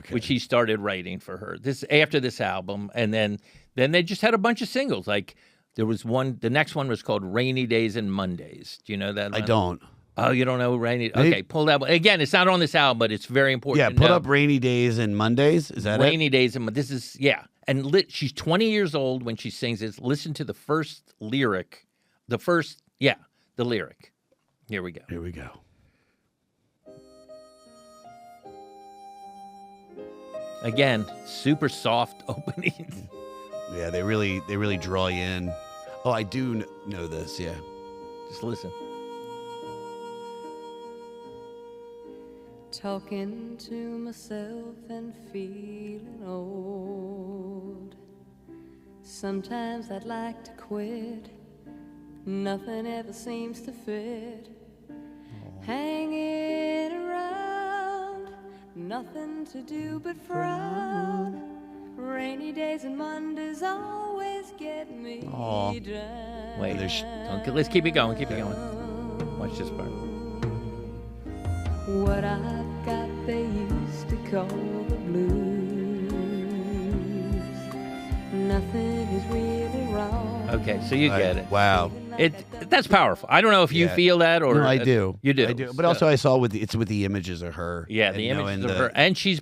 which he started writing for her. This after this album, and then they just had a bunch of singles. Like there was one. The next one was called "Rainy Days and Mondays." Do you know that? I don't. Oh, you don't know Rainy? Okay, pull that one again. It's not on this album, but it's very important. Yeah, put up "Rainy Days and Mondays." Is that Rainy Days and this is And she's 20 years old when she sings this. Listen to the first lyric. The lyric. Here we go. Here we go. Again, super soft opening. Yeah, they really draw you in. Oh, I do know this. Yeah, just listen. Talking to myself and feeling old. Sometimes I'd like to quit. Nothing ever seems to fit. Hanging around, nothing to do but frown. Rainy days and Mondays always get me down. Wait, let's keep it going. Keep it going. Watch this part. What I've got they used to call the blues. Nothing is really wrong. Okay, so you get it. Wow. That's powerful. I don't know if you feel that or no, I do. You do. I do. But also I saw it's with the images of her. Yeah, the images of her, and she's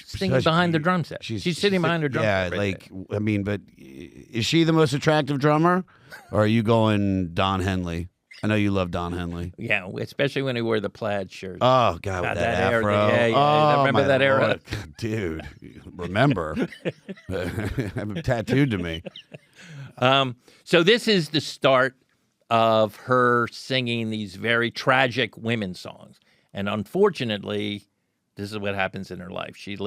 singing behind the drum set. She's sitting behind her drum set. Yeah, I mean, but is she the most attractive drummer, or are you going Don Henley? I know you love Don Henley. Yeah, especially when he wore the plaid shirt. Oh God, with God, that that era, afro. yeah, yeah. Oh, Remember my that era? Lord. Dude. Remember? Have it tattooed to me. So this is the start of her singing these very tragic women's songs. And unfortunately, this is what happens in her life. She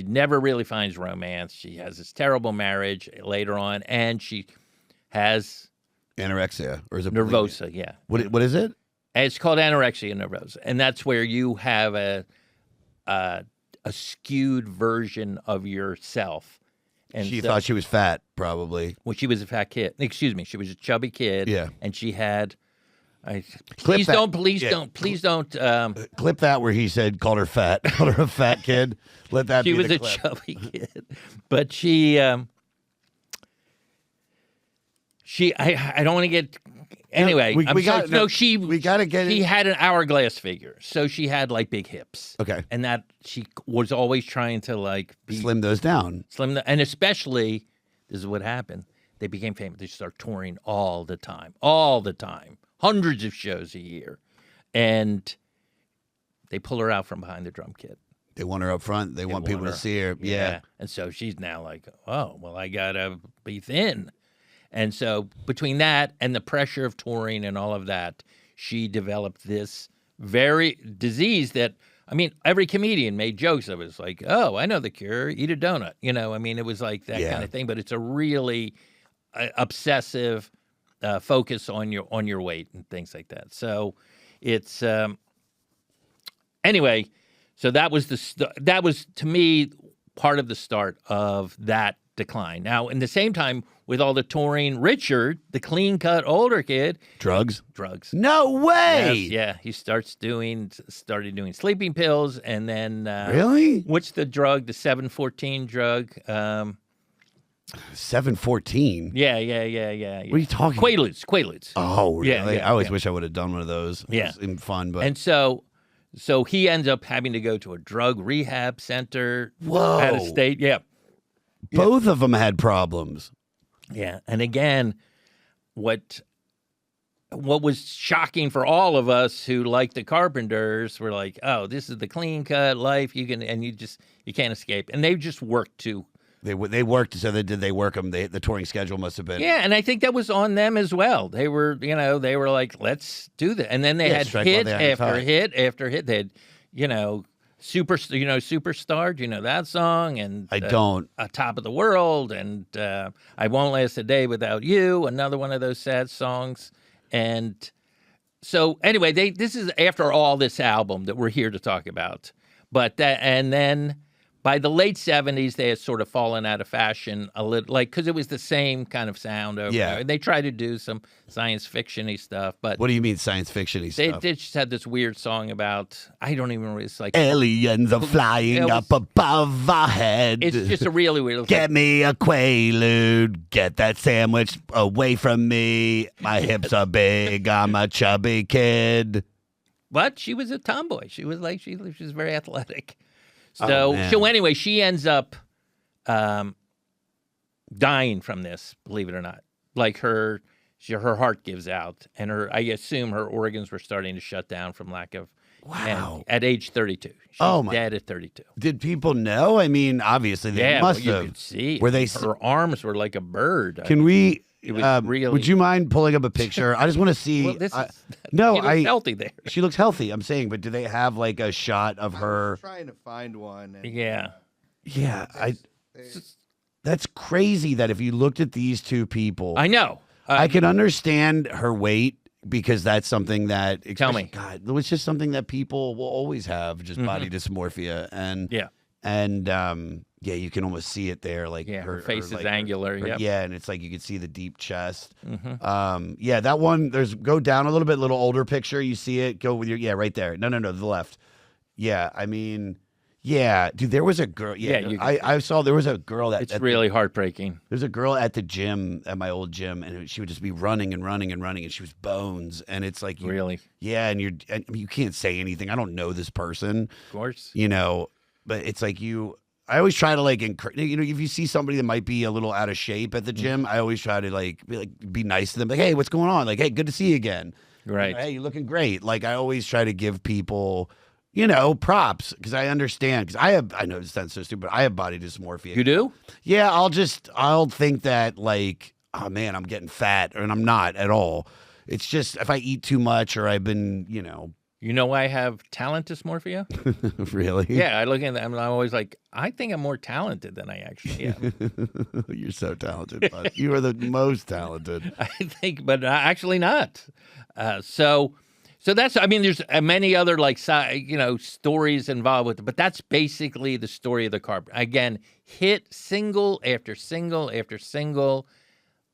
never really finds romance. She has this terrible marriage later on, and she has Anorexia, or is it nervosa, yeah. What is it? And it's called anorexia nervosa. And that's where you have a skewed version of yourself. And She so- thought she was fat, probably. Well, she was a fat kid. Excuse me, she was a chubby kid. Yeah. And she had. Clip Please that. don't. Please Yeah. don't. Please don't. Clip that where he said called her fat, called her a fat kid. Let that She be was the a clip. chubby kid, but she. I don't want to get. Anyway, we I'm sorry. got- no, She. we gotta get She it. had an hourglass figure, so she had like big hips. Okay. And that she was always trying to like be Slim those down. slim, and especially this is what happened. They became famous. They start touring all the time, hundreds of shows a year, and they pull her out from behind the drum kit. They want her up front. They want people to her. see her. Yeah. And so she's now like, oh, well, I gotta be thin. And so between that and the pressure of touring and all of that, she developed this very disease that, I mean, every comedian made jokes of it. It's like, oh, I know the cure, eat a donut. I mean, it was like that Yeah. kind of thing, but it's a really obsessive focus on your weight and things like that. So it's anyway. So that was that was to me part of the start of that decline. Now, in the same time, with all the touring, Richard, the clean cut older kid, Drugs? drugs. No way. Yes, yeah, he started doing sleeping pills, and then Really? what's the drug? The 714 drug. 714. Yeah. What are you talking? Quaaludes. Oh, really? Yeah, I always yeah. wish I would have done one of those. Yeah. It was fun, but And so he ends up having to go to a drug rehab center Whoa. out of state. Yeah. both of them had problems. Yeah. And again, what was shocking for all of us who like the Carpenters were like, oh, this is the clean cut life. You can't escape. And they just worked too. They worked. So they work them? The touring schedule must have been. Yeah, and I think that was on them as well. They were like, let's do that. And then they had strike while hit the iron's after hot. hit after hit. They had, Superstar, do you know that song? And I don't. Top of the World, and I Won't Last a Day Without You, another one of those sad songs. And so anyway, this is after all this album that we're here to talk about. But and then by the late 70s, they had sort of fallen out of fashion a little, like, because it was the same kind of sound over Yeah. there. They tried to do some science fiction-y stuff, but What do you mean science fiction-y they stuff? just had this weird song about, I don't even remember, it's like, Aliens are flying It was- up above our head. it's just a really weird, it's Get like, me a Quaalude. Get that sandwich away from me. My hips are big. I'm a chubby kid. but she was a tomboy. She was like, she was very athletic. Oh, So, man. anyway, she ends up dying from this, believe it or not. Like her heart gives out, and I assume her organs were starting to shut down from lack of. Wow. And at age 32, she's Oh, my- dead at 32. Did people know? I mean, obviously they Yeah, must well, you have. could see Were they? her arms were like a bird. Can we? It was really- Would you mind pulling up a picture? I just want to see. Well, this is no, she looks healthy there. She looks healthy. I'm saying, but do they have like a shot of I'm her? trying to find one. And Yeah, Yeah, they- that's crazy. That if you looked at these two people, I know. I can understand her weight because that's something that. Tell me. God, it's just something that people will always have, just body dysmorphia, and Yeah. yeah, you can almost see it there, like Yeah, her face is like, angular, yep. Yeah, and it's like you can see the deep chest. Mhm. Yeah, that one. Go down a little bit, little older picture. You see it. Go with your right there. No, to the left. Yeah, I mean, yeah, dude. There was a girl. Yeah, Yeah, you can I saw there was a girl that It's really heartbreaking. there's a girl at the gym, at my old gym, and she would just be running and running and running, and she was bones. And it's like, Really, yeah, and I mean, you can't say anything. I don't know this person, of course. but it's like you. I always try to like encourage, if you see somebody that might be a little out of shape at the gym, I always try to be nice to them. Like, hey, what's going on? Like, hey, good to see you again. Right. Hey, you're looking great. Like, I always try to give people, props because I understand. Because I know it sounds so stupid, but I have body dysmorphia. You do? Yeah, I'll think that like, oh man, I'm getting fat, and I'm not at all. It's just if I eat too much or I've been, You know I have talent dysmorphia? Really? Yeah, I look at them and I'm always like, I think I'm more talented than I actually am. You're so talented, bud. You are the most talented. I think, but actually not. So that's, I mean, there's many other stories involved with it, but that's basically the story of the Carpenters. Again, hit single after single after single,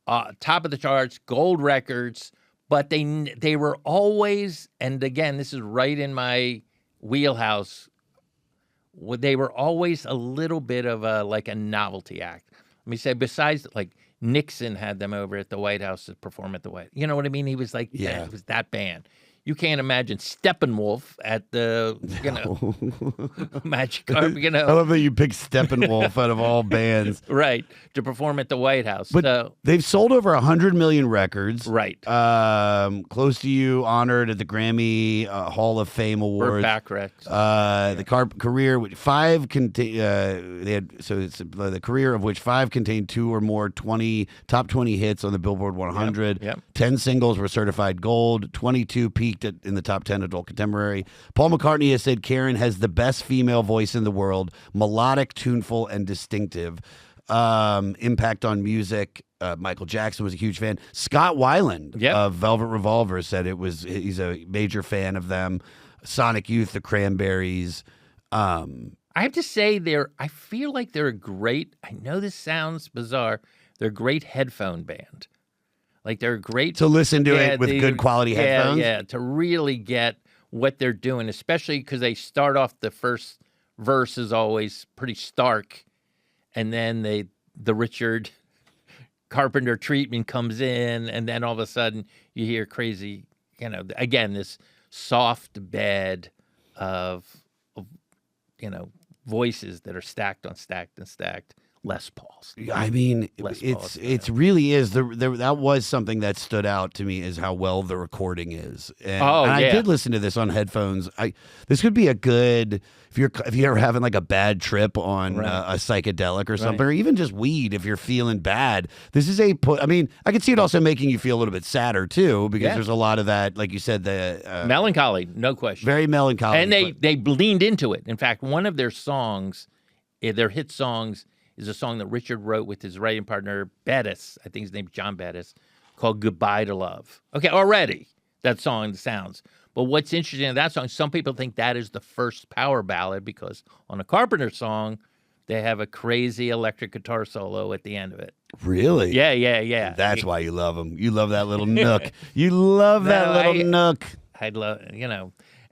top of the charts, gold records. But they were always, and again, this is right in my wheelhouse, they were always a little bit of a novelty act. Let me say, besides, like, Nixon had them over at the White House to perform at the White House. You know what I mean? He was like, yeah, it was that band. You can't imagine Steppenwolf at the, Magic Carpet, I love that you picked Steppenwolf out of all bands. Right, to perform at the White House. But they've sold over 100 million records. Right. Close to You, honored at the Grammy Hall of Fame Awards. The career with the career of which 5 contained 2 or more top 20 hits on the Billboard 100. Yep. 10 singles were certified gold. 22 peaked in the top 10 adult contemporary. Paul McCartney has said Karen has the best female voice in the world, melodic, tuneful, and distinctive. Impact on music. Michael Jackson was a huge fan. Scott Weiland of Velvet Revolver said he's a major fan of them. Sonic Youth, the Cranberries. I have to say I feel like they're a great, I know this sounds bizarre, they're a great headphone band. Like they're great to listen to it with good quality headphones. Yeah, to really get what they're doing, especially because they start off, the first verse is always pretty stark, and then the Richard Carpenter treatment comes in, and then all of a sudden you hear crazy, again, this soft bed of voices that are stacked on stacked and stacked. Les Pauls. I mean, it really is. That was something that stood out to me, is how well the recording is. And I did listen to this on headphones. This could be a good, if you're having like a bad trip on a psychedelic or something, or even just weed if you're feeling bad. This is I could see it also making you feel a little bit sadder too, because there's a lot of that, like you said, the melancholy, no question, very melancholy, and they leaned into it. In fact, one of their songs, their hit songs, is a song that Richard wrote with his writing partner, Bettis, I think his name's John Bettis, called Goodbye to Love. Okay, already that song sounds. But what's interesting in that song, some people think that is the first power ballad, because on a Carpenter song, they have a crazy electric guitar solo at the end of it. Really? Yeah. That's why you love them. You love that little nook. You love that little nook. I'd love,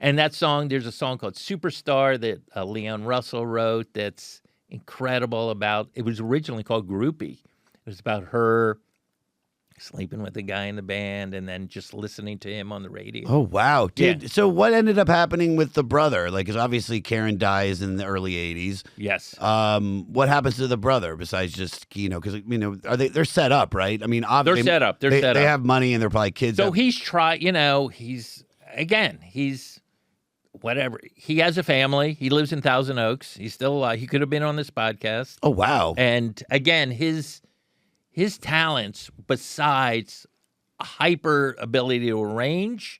And that song, there's a song called Superstar that Leon Russell wrote that's incredible. It was originally called Groupie. It was about her sleeping with a guy in the band and then just listening to him on the radio. Oh, wow. So what ended up happening with the brother? Like, because obviously Karen dies in the early 80s. Yes. What happens to the brother besides just, because, they're set up, right? I mean, obviously. They're set up. They have money and they're probably kids. So he's whatever. He has a family. He lives in Thousand Oaks. He's still alive. He could have been on this podcast. Oh, wow. And again, his talents, besides a hyper ability to arrange,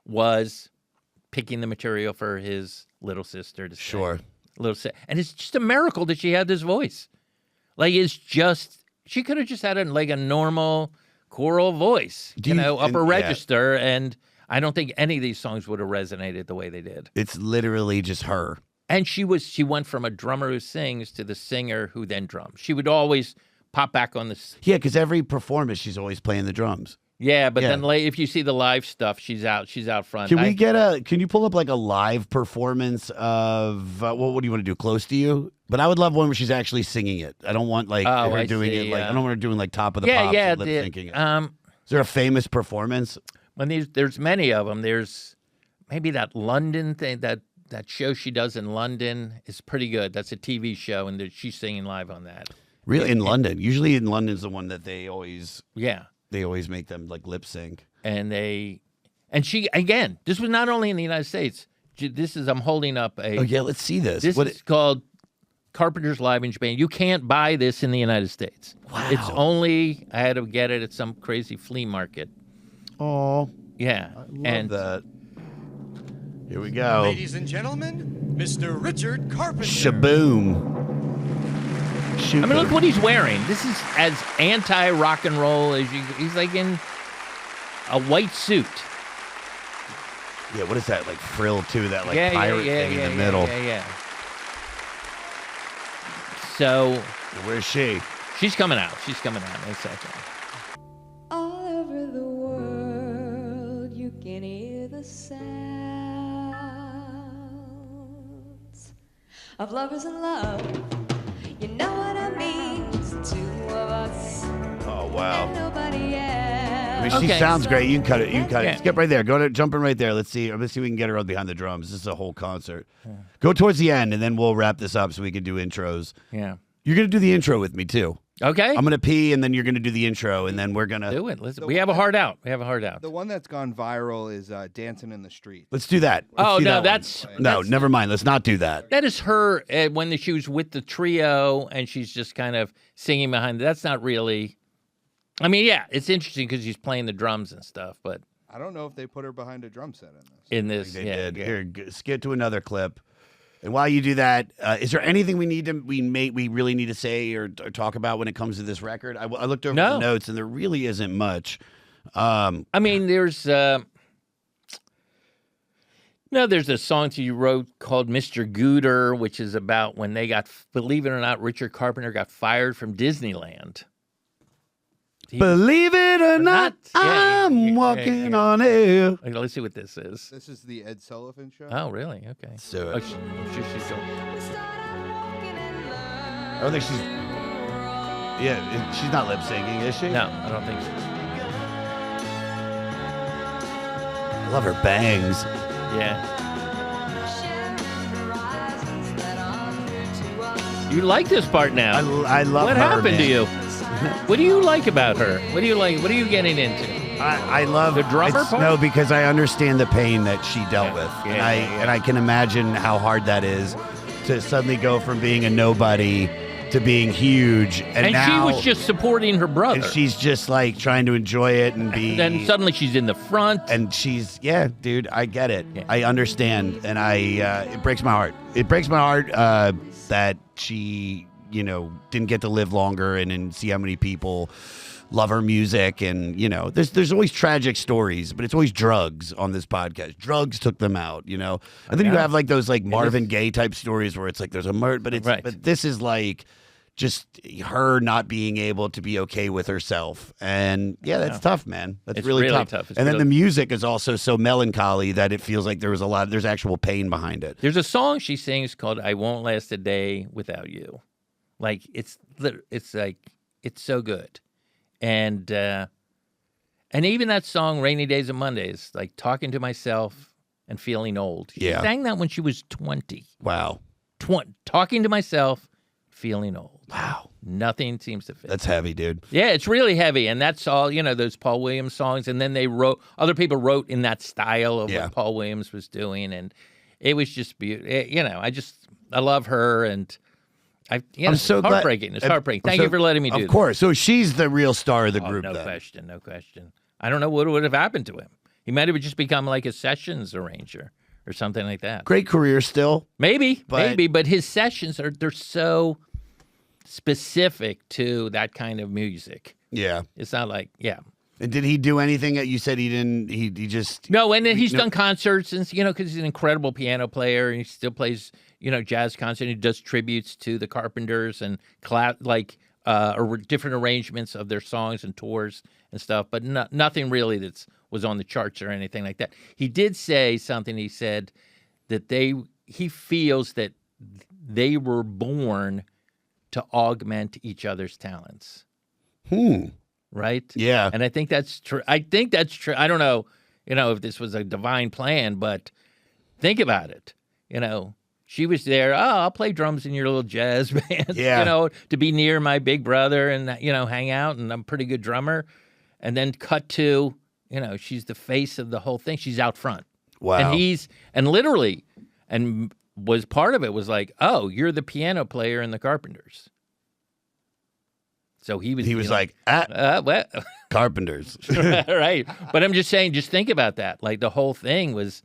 was picking the material for his little sister to sing. Sure. And it's just a miracle that she had this voice. Like, she could have just had a normal choral voice, upper register, and I don't think any of these songs would have resonated the way they did. It's literally just her. And she went from a drummer who sings to the singer who then drums. She would always pop back on this. Yeah, because every performance, she's always playing the drums. Yeah, but then if you see the live stuff, she's out front. Can you pull up like a live performance of, what do you want to do, Close to You? But I would love one where she's actually singing it. I don't want her doing it, I don't want her doing like Top of the Pops and lip syncing it. Is there a famous performance? When there's many of them. There's maybe that London thing, that that show she does in London is pretty good. That's a TV show, and she's singing live on that. Really, in London. Usually in London's the one that they always make them like lip sync. And she, again, this was not only in the United States. I'm holding up a. Oh yeah, let's see this. This is called Carpenters Live in Japan. You can't buy this in the United States. Wow. It's only, I had to get it at some crazy flea market. Oh, Yeah. I love that. Here we go. Ladies and gentlemen, Mr. Richard Carpenter. Shaboom. I mean, look what he's wearing. This is as anti-rock and roll as you. He's like in a white suit. Yeah, what is that? Like frill too? That like Yeah, pirate thing in the middle. Yeah. So Where's she? she's coming out. She's coming out in a second. All over the world, you can hear the sounds of lovers in love. You know what I mean? It's the two of us Oh wow. and nobody else. I mean, she Okay. sounds great. You can cut it. You can cut Yeah. it. Skip right there. Jump in right there. Let's see if we can get her on behind the drums. This is a whole concert. Go towards the end, and then we'll wrap this up so we can do intros. Yeah. You're gonna do the intro with me too. Okay. I'm gonna pee, and then you're gonna do the intro, and then we're gonna Do it. We have a hard out. We have a hard out. The one that's gone viral is Dancing in the Street. let's do that. Let's Oh do no, that one. that's no. Never mind. Let's not do that. that is her when she was with the trio and she's just kind of singing behind. That's not really. I mean, yeah, it's interesting because she's playing the drums and stuff, but I don't know if they put her behind a drum set in this. in this, They yeah, did. Here, skip to another clip. And while you do that, is there anything we really need to say or talk about when it comes to this record? I looked over No. the notes, and there really isn't much. I mean, there's a song that you wrote called Mr. Gooter, which is about when they got, believe it or not, Richard Carpenter got fired from Disneyland. Believe it or not, Yeah, I'm walking on air. Okay, let's see what this is. This is the Ed Sullivan Show. Oh, really? Okay. So Oh, I'm sure she's doing. We started walking in love. I don't think she's. Yeah, she's not lip syncing, is she? No, I don't think so. I love her bangs. Yeah. Horizons that are clear to us. You like this part now. I love What her. happened to man. you? What do you like about her? What do you like? What are you getting into? I love The drummer it's- part? No, because I understand the pain that she dealt with, Yeah, and I can imagine how hard that is to suddenly go from being a nobody to being huge, and now she was just supporting her brother. and she's just like trying to enjoy it and be. Then suddenly she's in the front. and she's dude, I get it. Yeah. I understand, and it breaks my heart. It breaks my heart that she, didn't get to live longer and see how many people love her music. And there's always tragic stories, but it's always drugs on this podcast. Drugs took them out. And then you Okay. have like those like Marvin Gaye type stories where it's like there's a murder, but it's Right. but this is like just her not being able to be okay with herself. And that's tough, man. That's It's really really tough. tough. It's And then really- the music is also so melancholy that it feels like there's actual pain behind it. There's a song she sings called "I Won't Last a Day Without You." Like it's so good, and even that song "Rainy Days and Mondays," like talking to myself and feeling old. She Yeah. sang that when she was 20. Wow. Talking to myself, feeling old. Wow. Nothing seems to fit. That's heavy, dude. Yeah, it's really heavy, and that's all. Those Paul Williams songs, and then other people wrote in that style of Yeah. what Paul Williams was doing, and it was just beautiful. I love her, and I'm so glad- heartbreaking. It's heartbreaking. Thank you for letting me do Of course. So she's the real star of the this. group No then. question, no question. I don't know what would have happened to him. He might have just become like a sessions arranger or something like that. Great career still. Maybe, But- but his sessions they're so specific to that kind of music. Yeah. It's not like, And did he do anything that you said he didn't? He just. No, and then he's done concerts, and because he's an incredible piano player, and he still plays, jazz concerts. He does tributes to the Carpenters and or different arrangements of their songs and tours and stuff. But nothing really was on the charts or anything like that. He did say something. He said that he feels that they were born to augment each other's talents. Right? Yeah. And I think that's true. I think that's true. I don't know, if this was a divine plan, but think about it. she was there. Oh, I'll play drums in your little jazz band. Yeah. To be near my big brother and hang out. And I'm a pretty good drummer. And then cut to, she's the face of the whole thing. She's out front. Wow. And literally, was part of it was like, oh, you're the piano player in the Carpenters. So he was like, well, Carpenters. right. But I'm just saying, just think about that. Like the whole thing was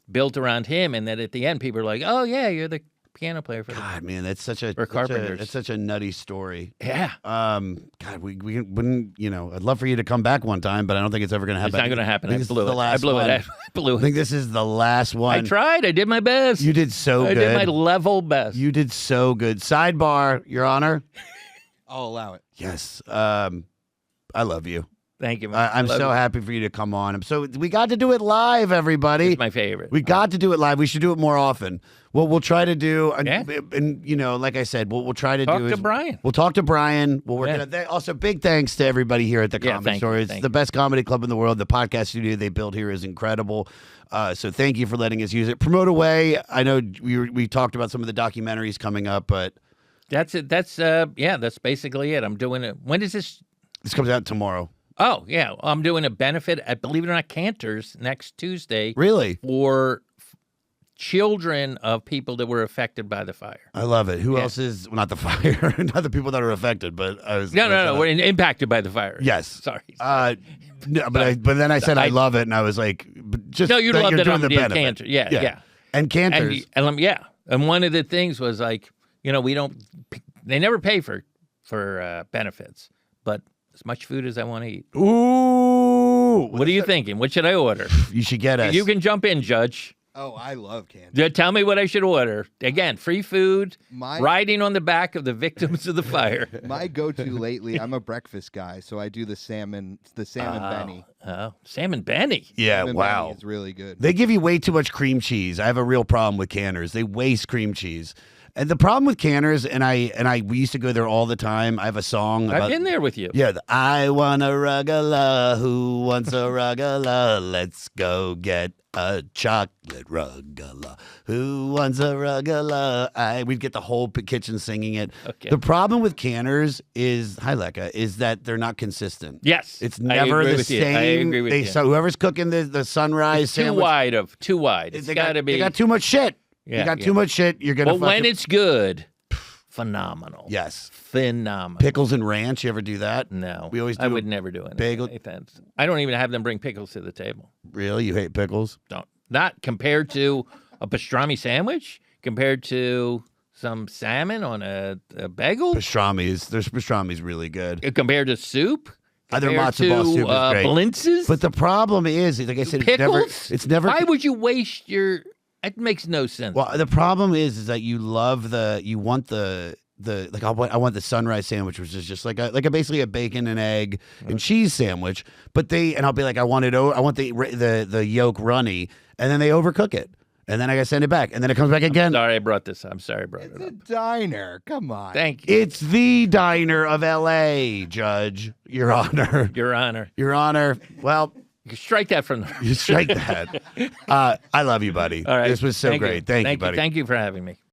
built around him, and then at the end, people are like, "Oh yeah, you're the piano player for God, man, that's such a Carpenters." It's such a nutty story. Yeah. God, we wouldn't. I'd love for you to come back one time, but I don't think it's ever going to happen. It's not going to happen. I think this is blew the it. last I blew one. it. I blew I it. think this is the last one. I tried. I did my best. You did so I good. did my level best. You did so good. Sidebar, Your Honor. I'll allow it. Yes. I love you. Thank you, man. I'm so happy for you to come on. We got to do it live, everybody. It's my favorite. We got to do it live. We should do it more often. What we'll try to do, Yeah. and like I said, what we'll try to Talk do to is Brian. We'll talk to Brian. We'll work Yeah. it out. Also, big thanks to everybody here at the Comedy Store. It's the best comedy club in the world. The podcast studio they built here is incredible. So thank you for letting us use it. Promote away. I know we talked about some of the documentaries coming up, but That's it. That's basically it. I'm doing it. When is this? this comes out tomorrow. Oh yeah, I'm doing a benefit at, believe it or not, Cantors next Tuesday Really? for children of people that were affected by the fire. I love it. Who else is not the fire, not the people that are affected, but I was No, we're impacted by the fire. Yes. Sorry. No, but then I said I love it, and I was like, just No, you that love you're that doing I'm the doing benefit. Cantor. Yeah. And Cantors. And one of the things was like, they never pay for benefits, but as much food as I want to eat. Ooh, What are you thinking? What should I order? you should get us. You can jump in, Judge. Oh, I love candy. Tell me what I should order. Again, free food, My- riding on the back of the victims of the fire. My go-to lately, I'm a breakfast guy, so I do the salmon Benny. Oh, salmon Benny. Yeah, Salmon wow. Benny is really good. They give you way too much cream cheese. I have a real problem with Canners. They waste cream cheese. And the problem with Canners, we used to go there all the time. I have a song about. I've been there with you. Yeah, I want a ruggala. Who wants a ruggala? Let's go get a chocolate ruggala. Who wants a ruggala? We'd get the whole kitchen singing it. Okay. The problem with Canners is, hi Lekka, is that they're not consistent. Yes. It's I never agree the with you. same. I agree with you. So whoever's cooking the sunrise It's too sandwich, wide. It's got to be. They got too much shit. Yeah, you got yeah. too much shit. You're gonna. But when it's good, phenomenal. yes, Phenomenal. pickles and ranch. You ever do that? No. We always do I would never do it. bagel- I don't even have them bring pickles to the table. Really? You hate pickles? Don't. Not compared to a pastrami sandwich, compared to some salmon on a bagel, Pastrami's really good. compared to soup. Their compared matzo ball to, soup is great. Blintzes. But the problem is, like I said, pickles. it's never. Why would you waste your? It makes no sense. Well, the problem is that you want the I want the sunrise sandwich, which is just basically a bacon and egg and cheese sandwich. But I'll be like, I want the yolk runny, and then they overcook it, and then I gotta send it back, and then it comes back again. Sorry, I brought this. I'm sorry, I brought It's it a up. diner. Come on. Thank you, It's the diner of L.A., Judge, Your Honor, Your Honor. Your Honor. Well, You strike that from the. you strike that. I love you, buddy. All right. This was so Thank you. great. Thank you, buddy. Thank you for having me.